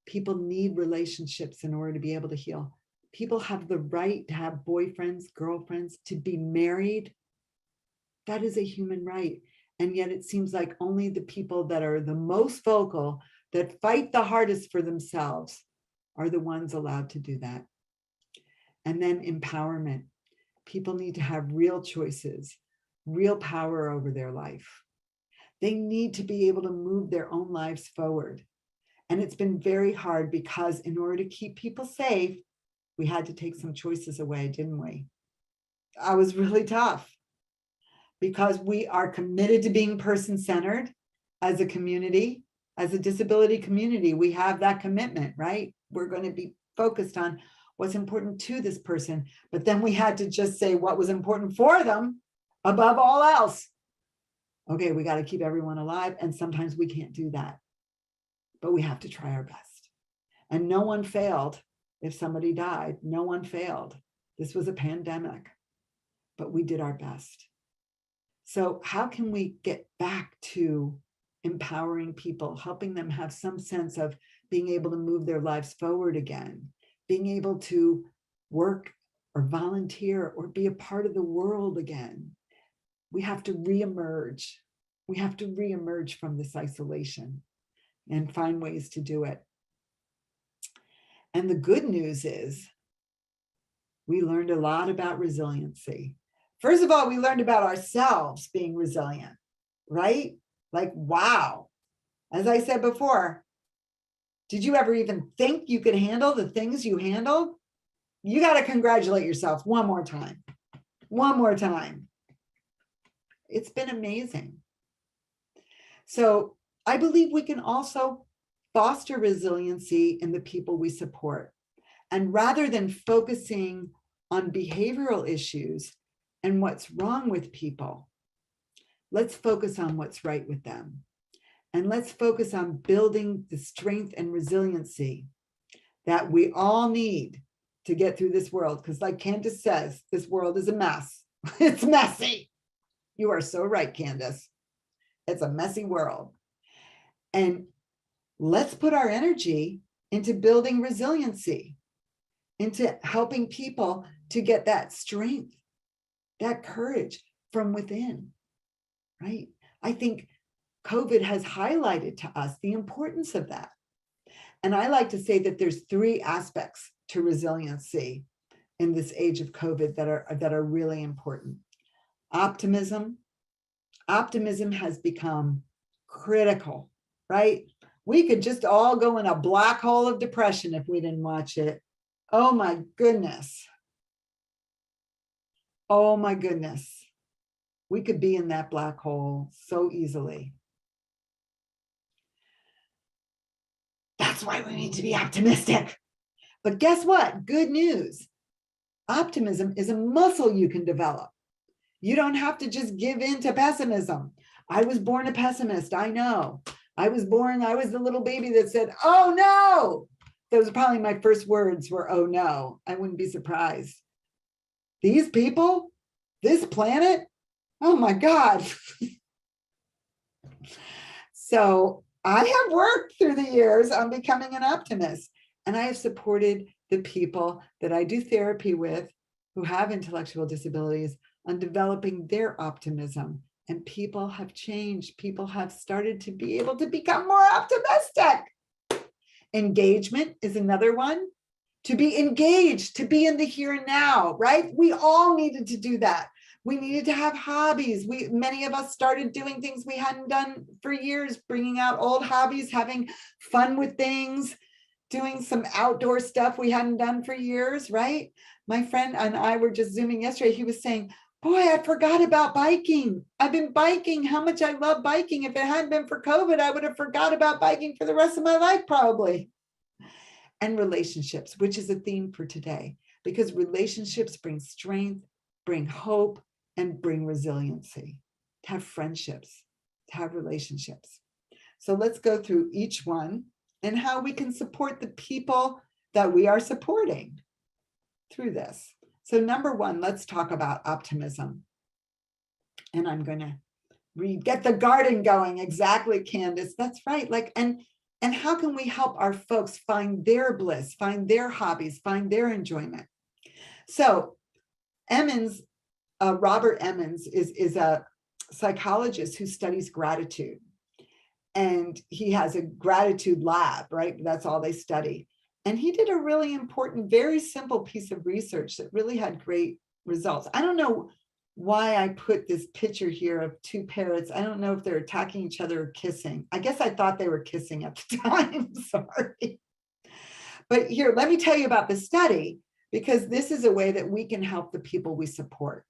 People need relationships in order to be able to heal. People have the right to have boyfriends, girlfriends, to be married. That is a human right. And yet it seems like only the people that are the most vocal, that fight the hardest for themselves, are the ones allowed to do that. And then empowerment. People need to have real choices, real power over their life. They need to be able to move their own lives forward. And it's been very hard because in order to keep people safe, we had to take some choices away, didn't we? I was really tough because we are committed to being person-centered as a community, as a disability community. We have that commitment, right? We're going to be focused on what's important to this person, but then we had to just say what was important for them above all else. Okay, we got to keep everyone alive, and sometimes we can't do that, but we have to try our best. And no one failed. If somebody died, no one failed. This was a pandemic, but we did our best. So how can we get back to empowering people, helping them have some sense of being able to move their lives forward again, being able to work or volunteer or be a part of the world again? We have to reemerge. We have to reemerge from this isolation and find ways to do it. And the good news is we learned a lot about resiliency. First of all, we learned about ourselves being resilient, right? Like, wow. As I said before, did you ever even think you could handle the things you handled? You got to congratulate yourself one more time. One more time. It's been amazing. So I believe we can also foster resiliency in the people we support. And rather than focusing on behavioral issues and what's wrong with people, let's focus on what's right with them. And let's focus on building the strength and resiliency that we all need to get through this world. Because like Candace says, this world is a mess. It's messy. You are so right, Candace. It's a messy world. And let's put our energy into building resiliency, into helping people to get that strength, that courage from within, right? I think COVID has highlighted to us the importance of that. And I like to say that there's 3 aspects to resiliency in this age of COVID that are really important. Optimism. Optimism has become critical, right? We could just all go in a black hole of depression if we didn't watch it. Oh my goodness. Oh my goodness. We could be in that black hole so easily. That's why we need to be optimistic. But guess what? Good news. Optimism is a muscle you can develop. You don't have to just give in to pessimism. I was born a pessimist. I know. I was the little baby that said, oh no. Those are probably my first words were, oh no. I wouldn't be surprised. These people, this planet, oh my God. So I have worked through the years on becoming an optimist, and I have supported the people that I do therapy with who have intellectual disabilities on developing their optimism And people have changed. People have started to be able to become more optimistic. Engagement is another one. To be engaged, to be in the here and now, right? We all needed to do that. We needed to have hobbies. Many of us started doing things we hadn't done for years, bringing out old hobbies, having fun with things, doing some outdoor stuff we hadn't done for years, right? My friend and I were just Zooming yesterday. He was saying, boy, I forgot about biking. I've been biking, how much I love biking. If it hadn't been for COVID, I would have forgot about biking for the rest of my life, probably. And relationships, which is a theme for today, because relationships bring strength, bring hope, and bring resiliency. To have friendships, to have relationships. So let's go through each one and how we can support the people that we are supporting through this. So number one, let's talk about optimism. And I'm going to read, get the garden going. Exactly, Candace. That's right. And how can we help our folks find their bliss, find their hobbies, find their enjoyment? So Emmons, Robert Emmons is a psychologist who studies gratitude. And he has a gratitude lab, right? That's all they study. And he did a really important, very simple piece of research that really had great results. I don't know why I put this picture here of two parrots. I don't know if they're attacking each other or kissing. I guess I thought they were kissing at the time. Sorry. But here, let me tell you about the study, because this is a way that we can help the people we support.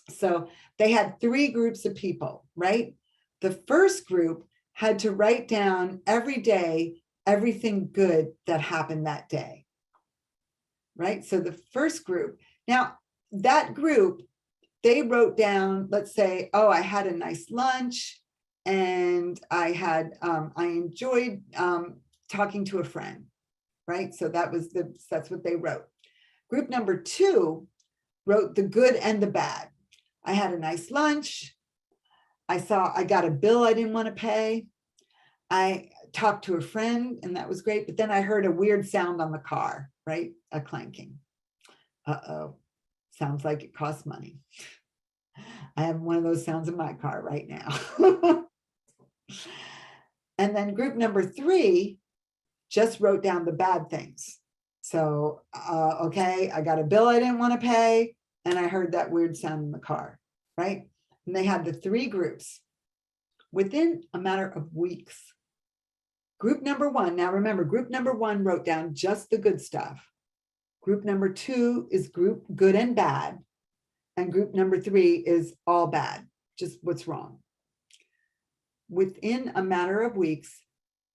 So they had 3 groups of people, right? The first group had to write down every day everything good that happened that day, right? So the first group, now that group, they wrote down, let's say, oh, I had a nice lunch and I enjoyed talking to a friend, right? So that's what they wrote. Group number 2 wrote the good and the bad. I had a nice lunch. I got a bill I didn't want to pay. I talked to a friend and that was great, but then I heard a weird sound on the car, right? A clanking. Uh-oh, sounds like it costs money. I have one of those sounds in my car right now. And then group number 3 just wrote down the bad things. So, okay, I got a bill I didn't want to pay, and I heard that weird sound in the car, right? And they had the 3 groups. Within a matter of weeks, group number 1, now remember, group number 1 wrote down just the good stuff. Group number 2 is group good and bad. And group number 3 is all bad, just what's wrong. Within a matter of weeks,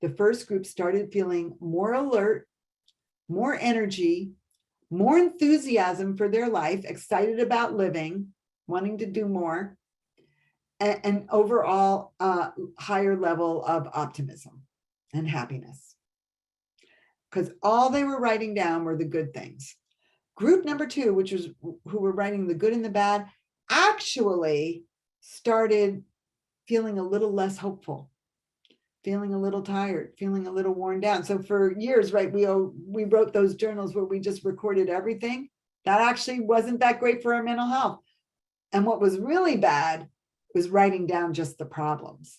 the first group started feeling more alert, more energy, more enthusiasm for their life, excited about living, wanting to do more, and overall higher level of optimism and happiness. Because all they were writing down were the good things. Group number 2, which was who were writing the good and the bad, actually started feeling a little less hopeful, feeling a little tired, feeling a little worn down. So for years, right, we wrote those journals where we just recorded everything. That actually wasn't that great for our mental health. And what was really bad was writing down just the problems.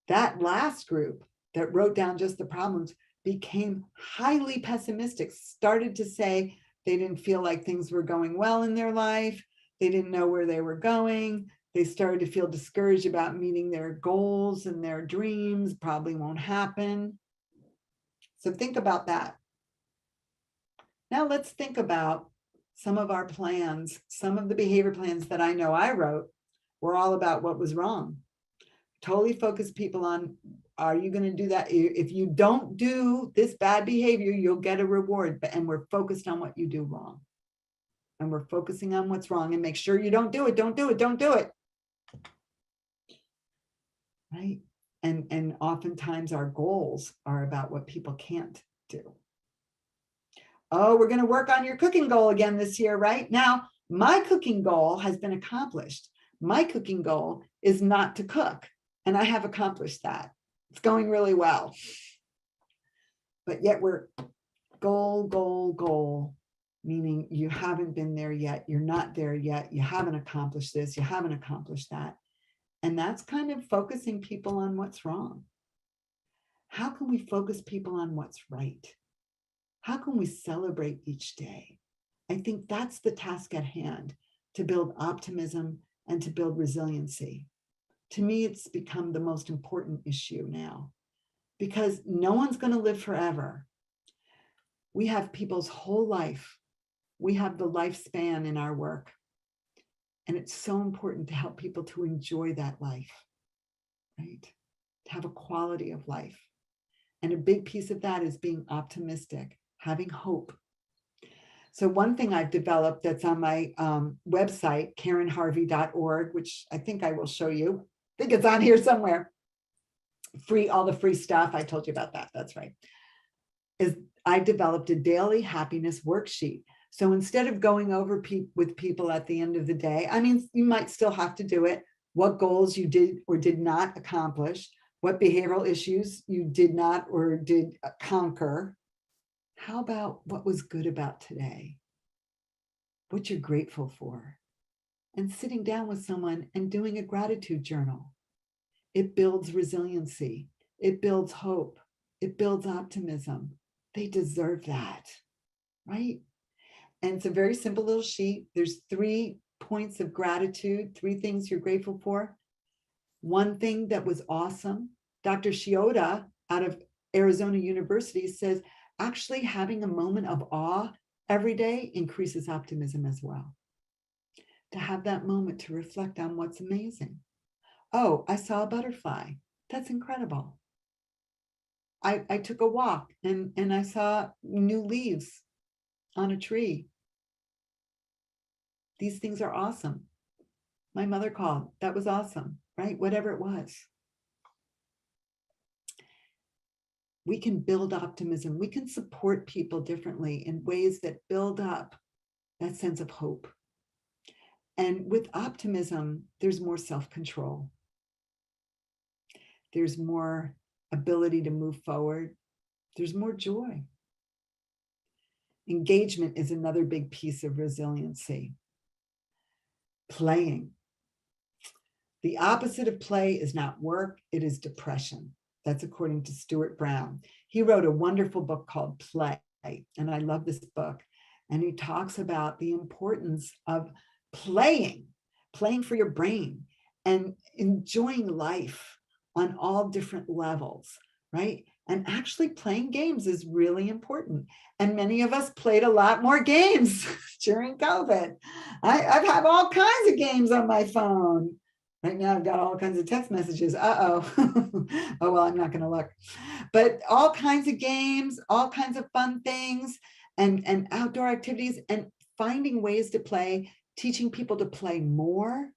That last group that wrote down just the problems became highly pessimistic, started to say they didn't feel like things were going well in their life. They didn't know where they were going. They started to feel discouraged about meeting their goals, and their dreams probably won't happen. So think about that. Now let's think about some of our plans. Some of the behavior plans that I know I wrote were all about what was wrong. Totally focus people on, are you going to do that? If you don't do this bad behavior, you'll get a reward. And we're focused on what you do wrong. And we're focusing on what's wrong, and make sure you don't do it. Don't do it. Don't do it. Right? And oftentimes our goals are about what people can't do. Oh, we're going to work on your cooking goal again this year, right? Now, my cooking goal has been accomplished. My cooking goal is not to cook. And I have accomplished that. It's going really well. But yet we're goal, goal, goal. meaning you haven't been there yet, you're not there yet, you haven't accomplished this, you haven't accomplished that. And that's kind of focusing people on what's wrong. How can we focus people on what's right? How can we celebrate each day? I think that's the task at hand, to build optimism and to build resiliency. To me, it's become the most important issue now, because no one's going to live forever. We have people's whole life. We have the lifespan in our work. And it's so important to help people to enjoy that life, right? To have a quality of life. And a big piece of that is being optimistic, having hope. So one thing I've developed that's on my website, KarenHarvey.org, which I think I will show you. I think it's on here somewhere. Free, all the free stuff. I told you about that. That's right. Is I developed a daily happiness worksheet. So instead of going over with people at the end of the day, I mean, you might still have to do it. What goals you did or did not accomplish, what behavioral issues you did not or did conquer. How about what was good about today? What you're grateful for? And sitting down with someone and doing a gratitude journal. It builds resiliency. It builds hope. It builds optimism. They deserve that, right? And it's a very simple little sheet. There's 3 points of gratitude, 3 things you're grateful for. One thing that was awesome, Dr. Shioda out of Arizona University says, actually having a moment of awe every day increases optimism as well. To have that moment to reflect on what's amazing. Oh, I saw a butterfly. That's incredible. I took a walk and I saw new leaves on a tree. These things are awesome. My mother called. That was awesome, right? Whatever it was. We can build optimism. We can support people differently in ways that build up that sense of hope. And with optimism, there's more self-control. There's more ability to move forward. There's more joy. Engagement is another big piece of resiliency. Playing. The opposite of play is not work, it is depression. That's according to Stuart Brown. He wrote a wonderful book called Play, and I love this book. And he talks about the importance of playing for your brain and enjoying life on all different levels, right? And actually playing games is really important. And many of us played a lot more games during COVID. I've had all kinds of games on my phone. Right now, I've got all kinds of text messages. Oh, well, I'm not going to look. But all kinds of games, all kinds of fun things, and outdoor activities, and finding ways to play, teaching people to play more,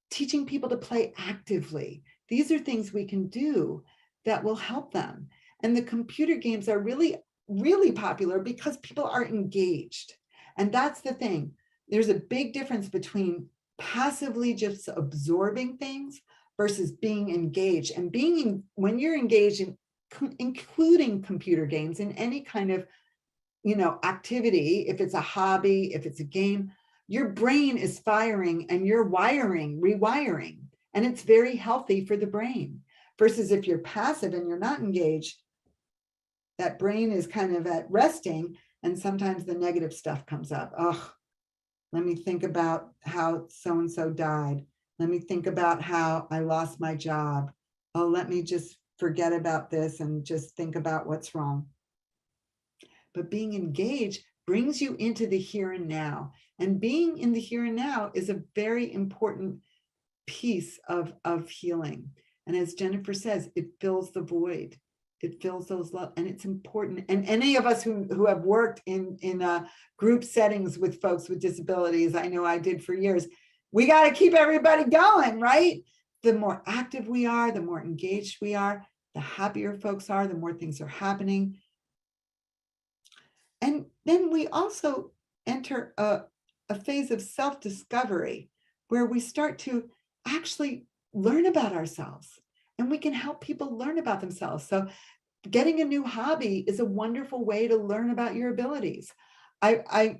teaching people to play actively. These are things we can do that will help them. And the computer games are really, really popular because people are engaged. And that's the thing. There's a big difference between passively just absorbing things versus being engaged. And when you're engaged in including computer games in any kind of, activity, if it's a hobby, if it's a game, your brain is firing and you're rewiring, and it's very healthy for the brain. Versus if you're passive and you're not engaged, that brain is kind of at resting, and sometimes the negative stuff comes up. Oh, let me think about how so-and-so died. Let me think about how I lost my job. Oh, let me just forget about this and just think about what's wrong. But being engaged brings you into the here and now. And being in the here and now is a very important piece of healing. And as Jennifer says, it fills the void. It fills those love, and it's important. And any of us who have worked in group settings with folks with disabilities, I know I did for years, we got to keep everybody going, right? The more active we are, the more engaged we are, the happier folks are, the more things are happening. And then we also enter a phase of self-discovery where we start to actually learn about ourselves, and we can help people learn about themselves. So getting a new hobby is a wonderful way to learn about your abilities. I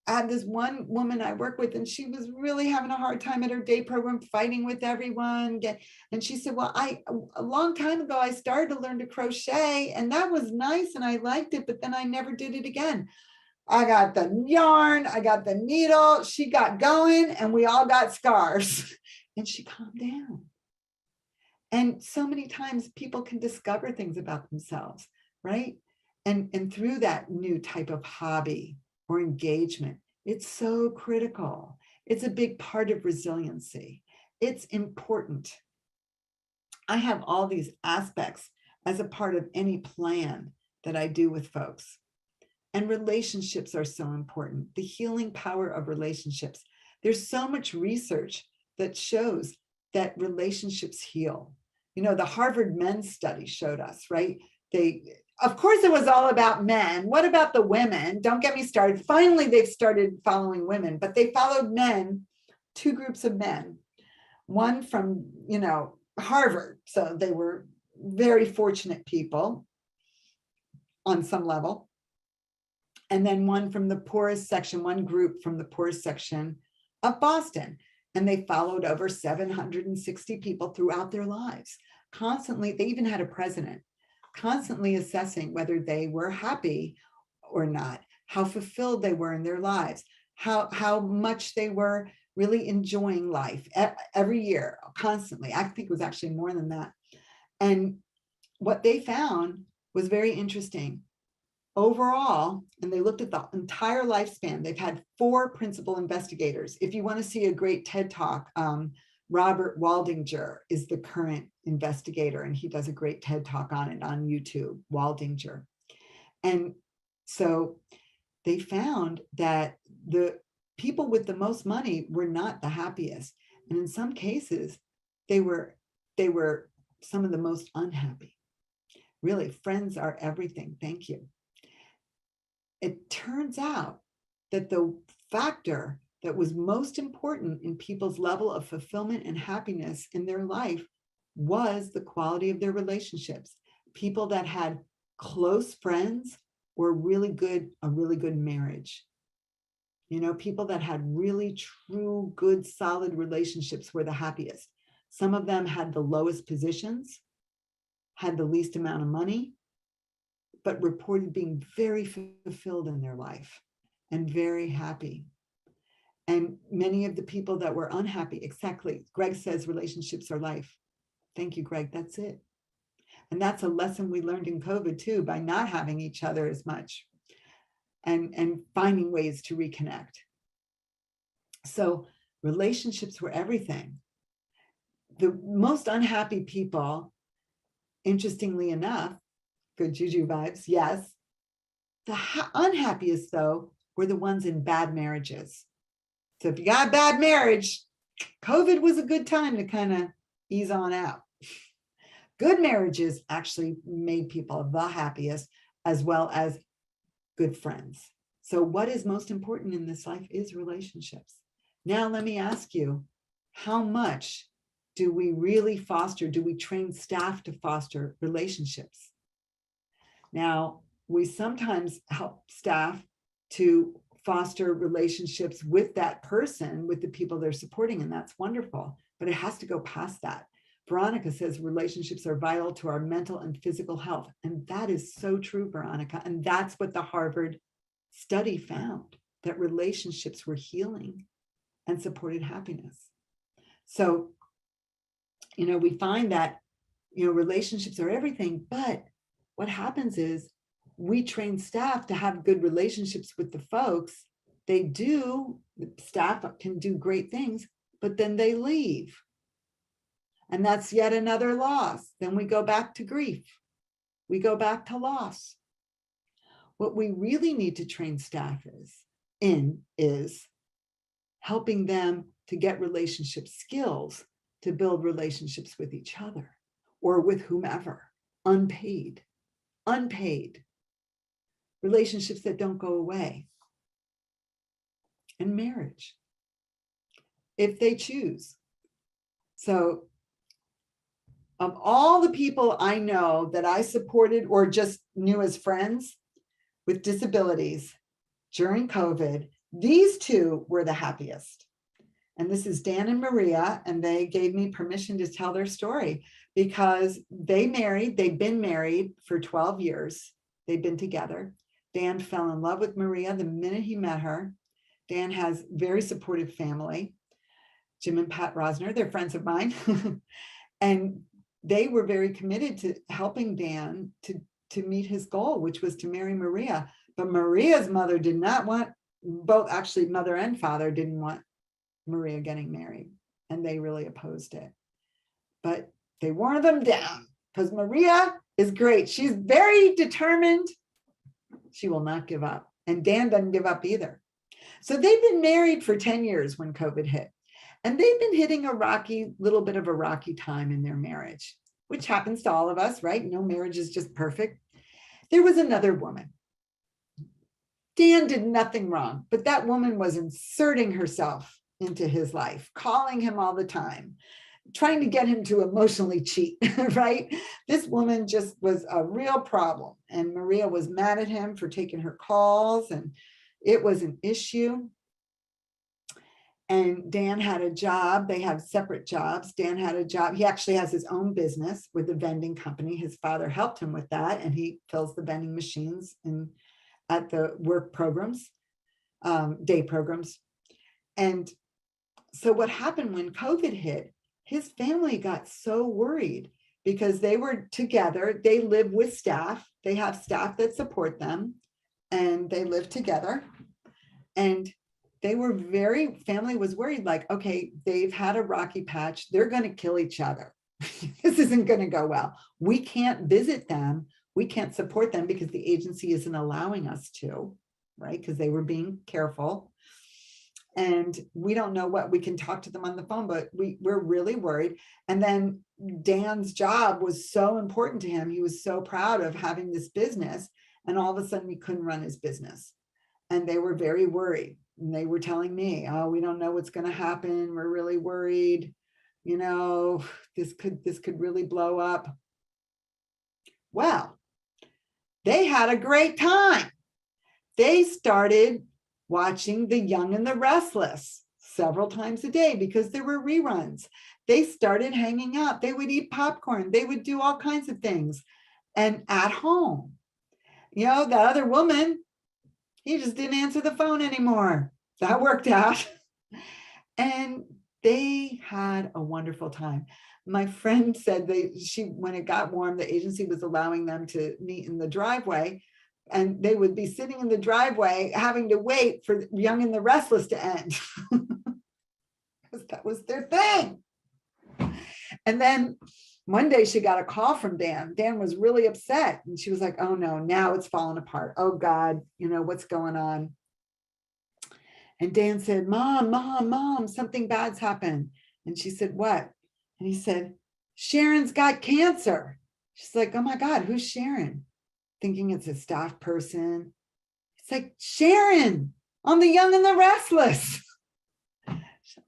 I had this one woman I work with, and she was really having a hard time at her day program, fighting with everyone. And she said, well, a long time ago, I started to learn to crochet, and that was nice, and I liked it, but then I never did it again. I got the yarn, I got the needle, she got going, and we all got scarves. And she calmed down. And so many times people can discover things about themselves, right? And through that new type of hobby or engagement, it's so critical. It's a big part of resiliency. It's important. I have all these aspects as a part of any plan that I do with folks. And relationships are so important. The healing power of relationships. There's so much research that shows that relationships heal. You know, the Harvard men's study showed us, right? Of course, it was all about men. What about the women? Don't get me started. Finally, they've started following women, but they followed men, two groups of men, one from, Harvard. So they were very fortunate people on some level. And then one from the poorest section, one group from the poorest section of Boston. And they followed over 760 people throughout their lives. Constantly, they even had a president, constantly assessing whether they were happy or not, how fulfilled they were in their lives, how much they were really enjoying life every year, constantly. I think it was actually more than that. And what they found was very interesting. Overall, and they looked at the entire lifespan, they've had 4 principal investigators. If you want to see a great TED Talk, Robert Waldinger is the current investigator, and he does a great TED Talk on it on YouTube, Waldinger. And so they found that the people with the most money were not the happiest. And in some cases, they were some of the most unhappy. Really, friends are everything. Thank you. It turns out that the factor that was most important in people's level of fulfillment and happiness in their life was the quality of their relationships. People that had close friends or a really good marriage. People that had really true, good, solid relationships were the happiest. Some of them had the lowest positions, had the least amount of money, but reported being very fulfilled in their life and very happy. And many of the people that were unhappy, exactly, Greg says relationships are life. Thank you, Greg, that's it. And that's a lesson we learned in COVID too, by not having each other as much and finding ways to reconnect. So relationships were everything. The most unhappy people, interestingly enough, good juju vibes, yes. The unhappiest, though, were the ones in bad marriages. So if you got a bad marriage, COVID was a good time to kind of ease on out. Good marriages actually made people the happiest, as well as good friends. So what is most important in this life is relationships. Now, let me ask you, how much do we really foster, do we train staff to foster relationships? Now, we sometimes help staff to foster relationships with that person, with the people they're supporting, and that's wonderful, but it has to go past that. Veronica says relationships are vital to our mental and physical health, and that is so true, Veronica, and that's what the Harvard study found, that relationships were healing and supported happiness. So, we find that, relationships are everything, but what happens is we train staff to have good relationships with the folks. The staff can do great things, but then they leave. And that's yet another loss. Then we go back to grief. We go back to loss. What we really need to train staff is helping them to get relationship skills, to build relationships with each other or with whomever, unpaid. Relationships that don't go away. And marriage, if they choose. So of all the people I know that I supported or just knew as friends with disabilities during COVID, These two were the happiest. And this is Dan and Maria, and they gave me permission to tell their story because they've been married for 12 years. They've been together. Dan fell in love with Maria the minute he met her. Dan has very supportive family. Jim and Pat Rosner, they're friends of mine. And they were very committed to helping Dan to meet his goal, which was to marry Maria. But Maria's mother did not want, both actually mother and father didn't want Maria getting married, and they really opposed it. But they wore them down because Maria is great. She's very determined. She will not give up. And Dan doesn't give up either. So they've been married for 10 years when COVID hit. And they've been hitting a little bit of a rocky time in their marriage, which happens to all of us, right? No marriage is just perfect. There was another woman. Dan did nothing wrong, but that woman was inserting herself into his life, calling him all the time, trying to get him to emotionally cheat, right? This woman just was a real problem. And Maria was mad at him for taking her calls, and it was an issue. And Dan had a job. They have separate jobs. Dan had a job. He actually has his own business with a vending company. His father helped him with that, and he fills the vending machines at the work programs, day programs. And so what happened when COVID hit, his family got so worried because they were together. They live with staff. They have staff that support them, and they live together. And family was worried, like, okay, they've had a rocky patch. They're going to kill each other. This isn't going to go well. We can't visit them. We can't support them because the agency isn't allowing us to, right? Because they were being careful. And we don't know what we can talk to them on the phone, but we're really worried. And then Dan's job was so important to him. He was so proud of having this business. And all of a sudden he couldn't run his business. And they were very worried. And they were telling me, oh, we don't know what's going to happen. We're really worried. You know, this could really blow up. Well, they had a great time. They started watching The Young and the Restless several times a day because there were reruns. They started hanging out. They would eat popcorn. They would do all kinds of things. And at home, you know, the other woman, he just didn't answer the phone anymore. That worked out. And they had a wonderful time. My friend said when it got warm, the agency was allowing them to meet in the driveway, and they would be sitting in the driveway having to wait for Young and the Restless to end. Because that was their thing. And then one day she got a call from Dan. Dan was really upset. And she was like, oh no, now it's falling apart. Oh God, you know, what's going on? And Dan said, Mom, something bad's happened. And she said, what? And he said, Sharon's got cancer. She's like, oh my God, who's Sharon? Thinking it's a staff person. It's like, Sharon on The Young and the Restless.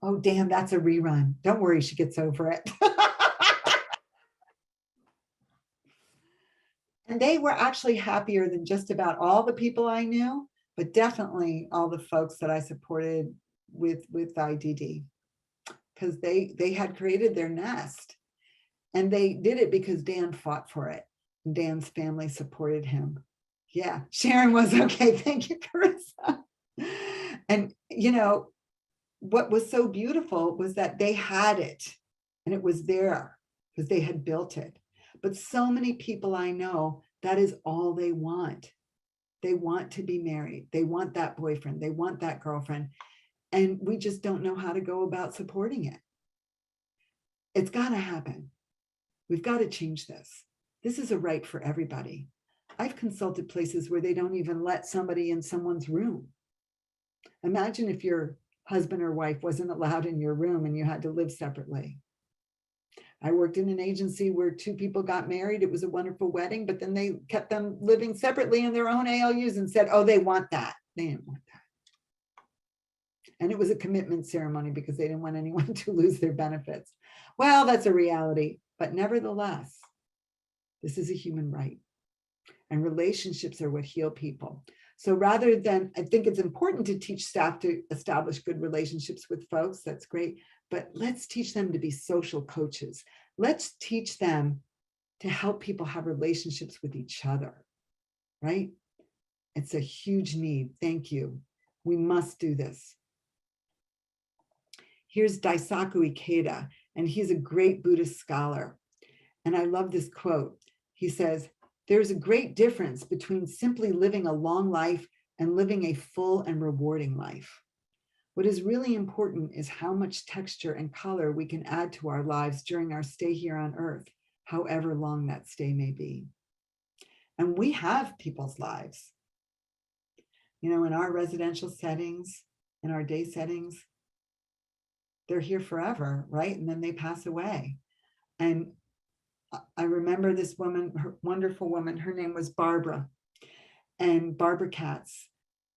Oh, damn, that's a rerun. Don't worry, she gets over it. And they were actually happier than just about all the people I knew, but definitely all the folks that I supported with IDD, because they had created their nest. And they did it because Dan fought for it. Dan's family supported him. Yeah, Sharon was okay. Thank you, Carissa. And, you know, what was so beautiful was that they had it and it was there because they had built it. But so many people I know, that is all they want. They want to be married. They want that boyfriend. They want that girlfriend. And we just don't know how to go about supporting it. It's got to happen. We've got to change this. This is a right for everybody. I've consulted places where they don't even let somebody in someone's room. Imagine if your husband or wife wasn't allowed in your room and you had to live separately. I worked in an agency where two people got married. It was a wonderful wedding, but then they kept them living separately in their own ALUs and said, oh, they want that. They didn't want that. And it was a commitment ceremony because they didn't want anyone to lose their benefits. Well, that's a reality, but nevertheless, this is a human right. And relationships are what heal people. So rather than, I think it's important to teach staff to establish good relationships with folks, that's great, but let's teach them to be social coaches. Let's teach them to help people have relationships with each other, right? It's a huge need. Thank you. We must do this. Here's Daisaku Ikeda, and he's a great Buddhist scholar. And I love this quote. He says, "There's a great difference between simply living a long life and living a full and rewarding life. What is really important is how much texture and color we can add to our lives during our stay here on earth, however long that stay may be." And we have people's lives. You know, in our residential settings, in our day settings, they're here forever, right? And then they pass away. And I remember this woman, her wonderful woman, her name was Barbara, and Barbara Katz.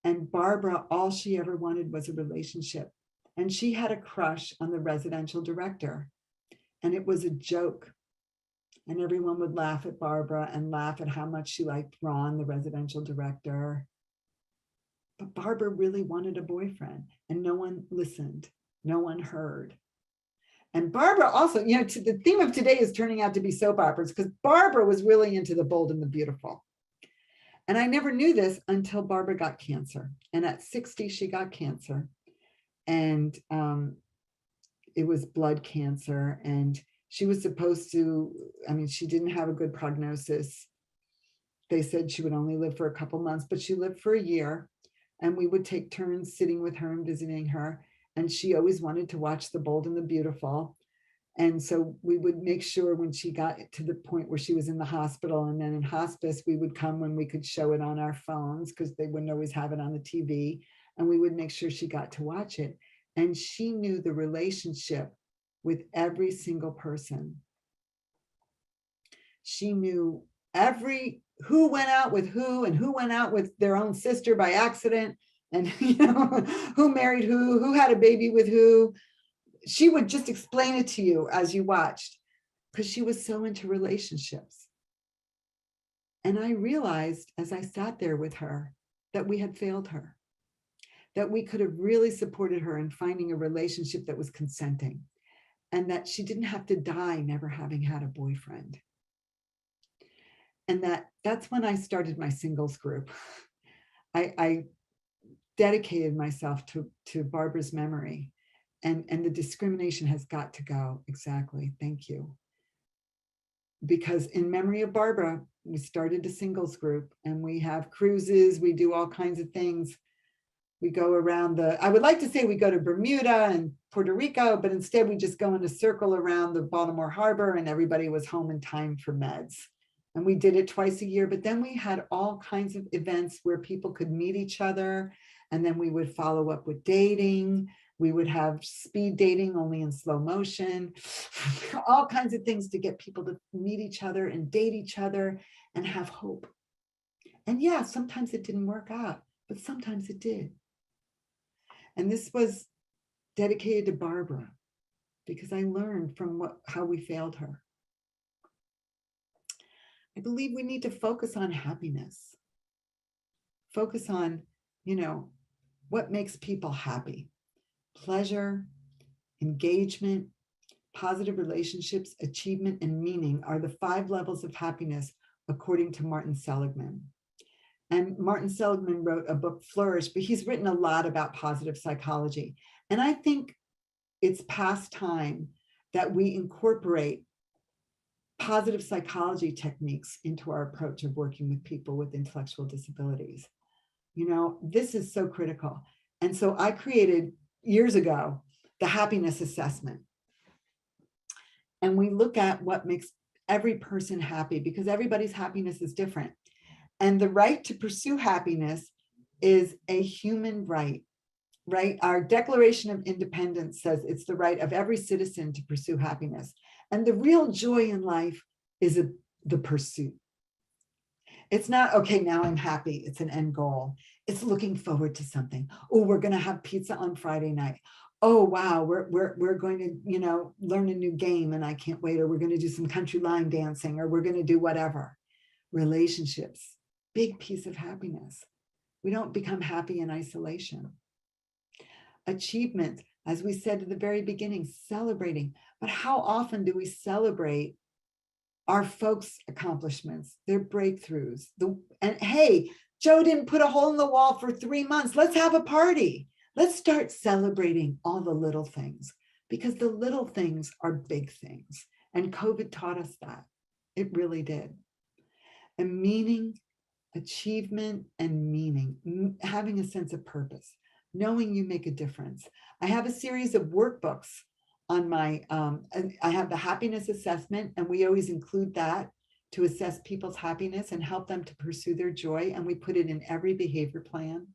And Barbara, all she ever wanted was a relationship. And she had a crush on the residential director. And it was a joke. And everyone would laugh at Barbara and laugh at how much she liked Ron, the residential director. But Barbara really wanted a boyfriend, and no one listened. No one heard. And Barbara also, you know, the theme of today is turning out to be soap operas, because Barbara was really into The Bold and the Beautiful. And I never knew this until Barbara got cancer. And at 60, she got cancer. And it was blood cancer. And she was supposed to, I mean, she didn't have a good prognosis. They said she would only live for a couple months, but she lived for a year. And we would take turns sitting with her and visiting her. And she always wanted to watch The Bold and the Beautiful. And so we would make sure when she got to the point where she was in the hospital and then in hospice, we would come when we could show it on our phones, because they wouldn't always have it on the TV. And we would make sure she got to watch it. And she knew the relationship with every single person. She knew who went out with who and who went out with their own sister by accident, and you know, who married who had a baby with who. She would just explain it to you as you watched, because she was so into relationships. And I realized as I sat there with her that we had failed her, that we could have really supported her in finding a relationship that was consenting, and that she didn't have to die never having had a boyfriend. And that's when I started my singles group. I dedicated myself to Barbara's memory, and the discrimination has got to go. Exactly. Thank you. Because in memory of Barbara, we started a singles group, and we have cruises. We do all kinds of things. We go around I would like to say we go to Bermuda and Puerto Rico, but instead we just go in a circle around the Baltimore Harbor, and everybody was home in time for meds. And we did it twice a year, but then we had all kinds of events where people could meet each other. And then we would follow up with dating. We would have speed dating only in slow motion, all kinds of things to get people to meet each other and date each other and have hope. And yeah, sometimes it didn't work out, but sometimes it did. And this was dedicated to Barbara, because I learned from how we failed her. I believe we need to focus on happiness. Focus on, you know, what makes people happy. Pleasure, engagement, positive relationships, achievement, and meaning are the 5 levels of happiness, according to Martin Seligman. And Martin Seligman wrote a book, Flourish, but he's written a lot about positive psychology. And I think it's past time that we incorporate positive psychology techniques into our approach of working with people with intellectual disabilities. You know, this is so critical. And so I created years ago the happiness assessment. And we look at what makes every person happy, because everybody's happiness is different. And the right to pursue happiness is a human right, right? Our Declaration of Independence says it's the right of every citizen to pursue happiness. And the real joy in life is the pursuit. It's not, okay, now I'm happy. It's an end goal. It's looking forward to something. Oh, we're going to have pizza on Friday night. Oh, wow, we're going to, you know, learn a new game and I can't wait. Or we're going to do some country line dancing, or we're going to do whatever. Relationships, big piece of happiness. We don't become happy in isolation. Achievement, as we said at the very beginning, celebrating. But how often do we celebrate our folks' accomplishments, their breakthroughs? And hey, Joe didn't put a hole in the wall for 3 months. Let's have a party. Let's start celebrating all the little things, because the little things are big things. And COVID taught us that. It really did. And meaning, achievement and meaning, having a sense of purpose, knowing you make a difference. I have a series of workbooks on my, and I have the happiness assessment, and we always include that to assess people's happiness and help them to pursue their joy. And we put it in every behavior plan,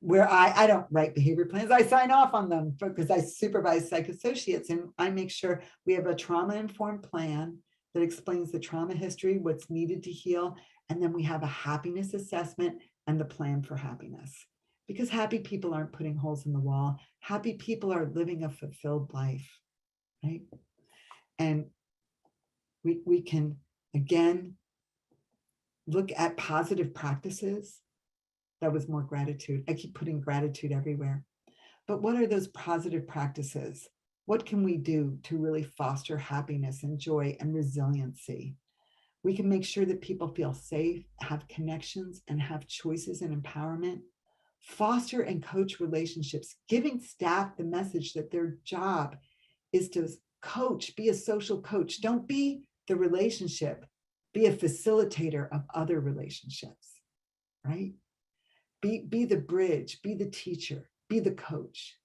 where I don't write behavior plans, I sign off on them because I supervise psych associates, and I make sure we have a trauma-informed plan that explains the trauma history, what's needed to heal, and then we have a happiness assessment and the plan for happiness. Because happy people aren't putting holes in the wall. Happy people are living a fulfilled life, right? And we can, again, look at positive practices. That was more gratitude. I keep putting gratitude everywhere. But what are those positive practices? What can we do to really foster happiness and joy and resiliency? We can make sure that people feel safe, have connections, and have choices and empowerment. Foster and coach relationships, giving staff the message that their job is to coach, be a social coach. Don't be the relationship, be a facilitator of other relationships, right? Be the bridge, be the teacher, be the coach.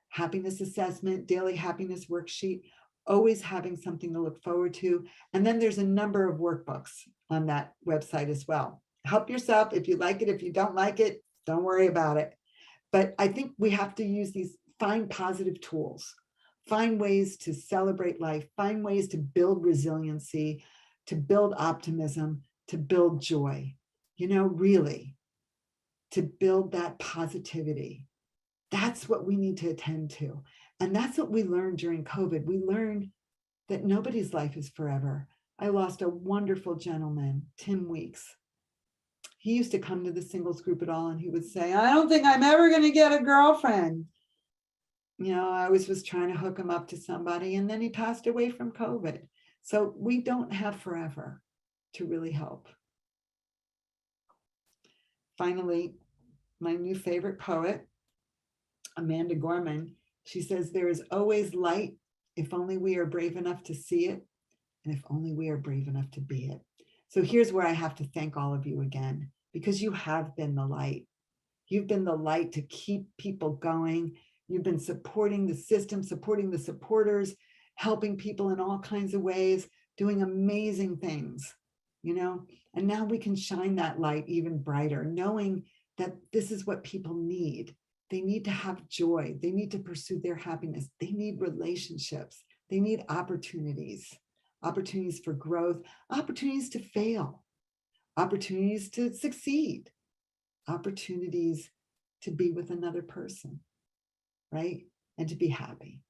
Happiness assessment, daily happiness worksheet, always having something to look forward to. And then there's a number of workbooks on that website as well. Help yourself. If you like it, if you don't like it, don't worry about it. But I think we have to use these, find positive tools, find ways to celebrate life, find ways to build resiliency, to build optimism, to build joy, really, to build that positivity. That's what we need to attend to. And that's what we learned during COVID. We learned that nobody's life is forever. I lost a wonderful gentleman, Tim Weeks. He used to come to the singles group at all, and he would say, I don't think I'm ever going to get a girlfriend. I always was trying to hook him up to somebody, and then he passed away from COVID. So we don't have forever to really help. Finally, my new favorite poet, Amanda Gorman, she says, there is always light if only we are brave enough to see it, and if only we are brave enough to be it. So here's where I have to thank all of you again, because you have been the light. You've been the light to keep people going. You've been supporting the system, supporting the supporters, helping people in all kinds of ways, doing amazing things, and now we can shine that light even brighter, knowing that this is what people need. They need to have joy. They need to pursue their happiness. They need relationships. They need opportunities for growth, opportunities to fail, opportunities to succeed, opportunities to be with another person, right? And to be happy.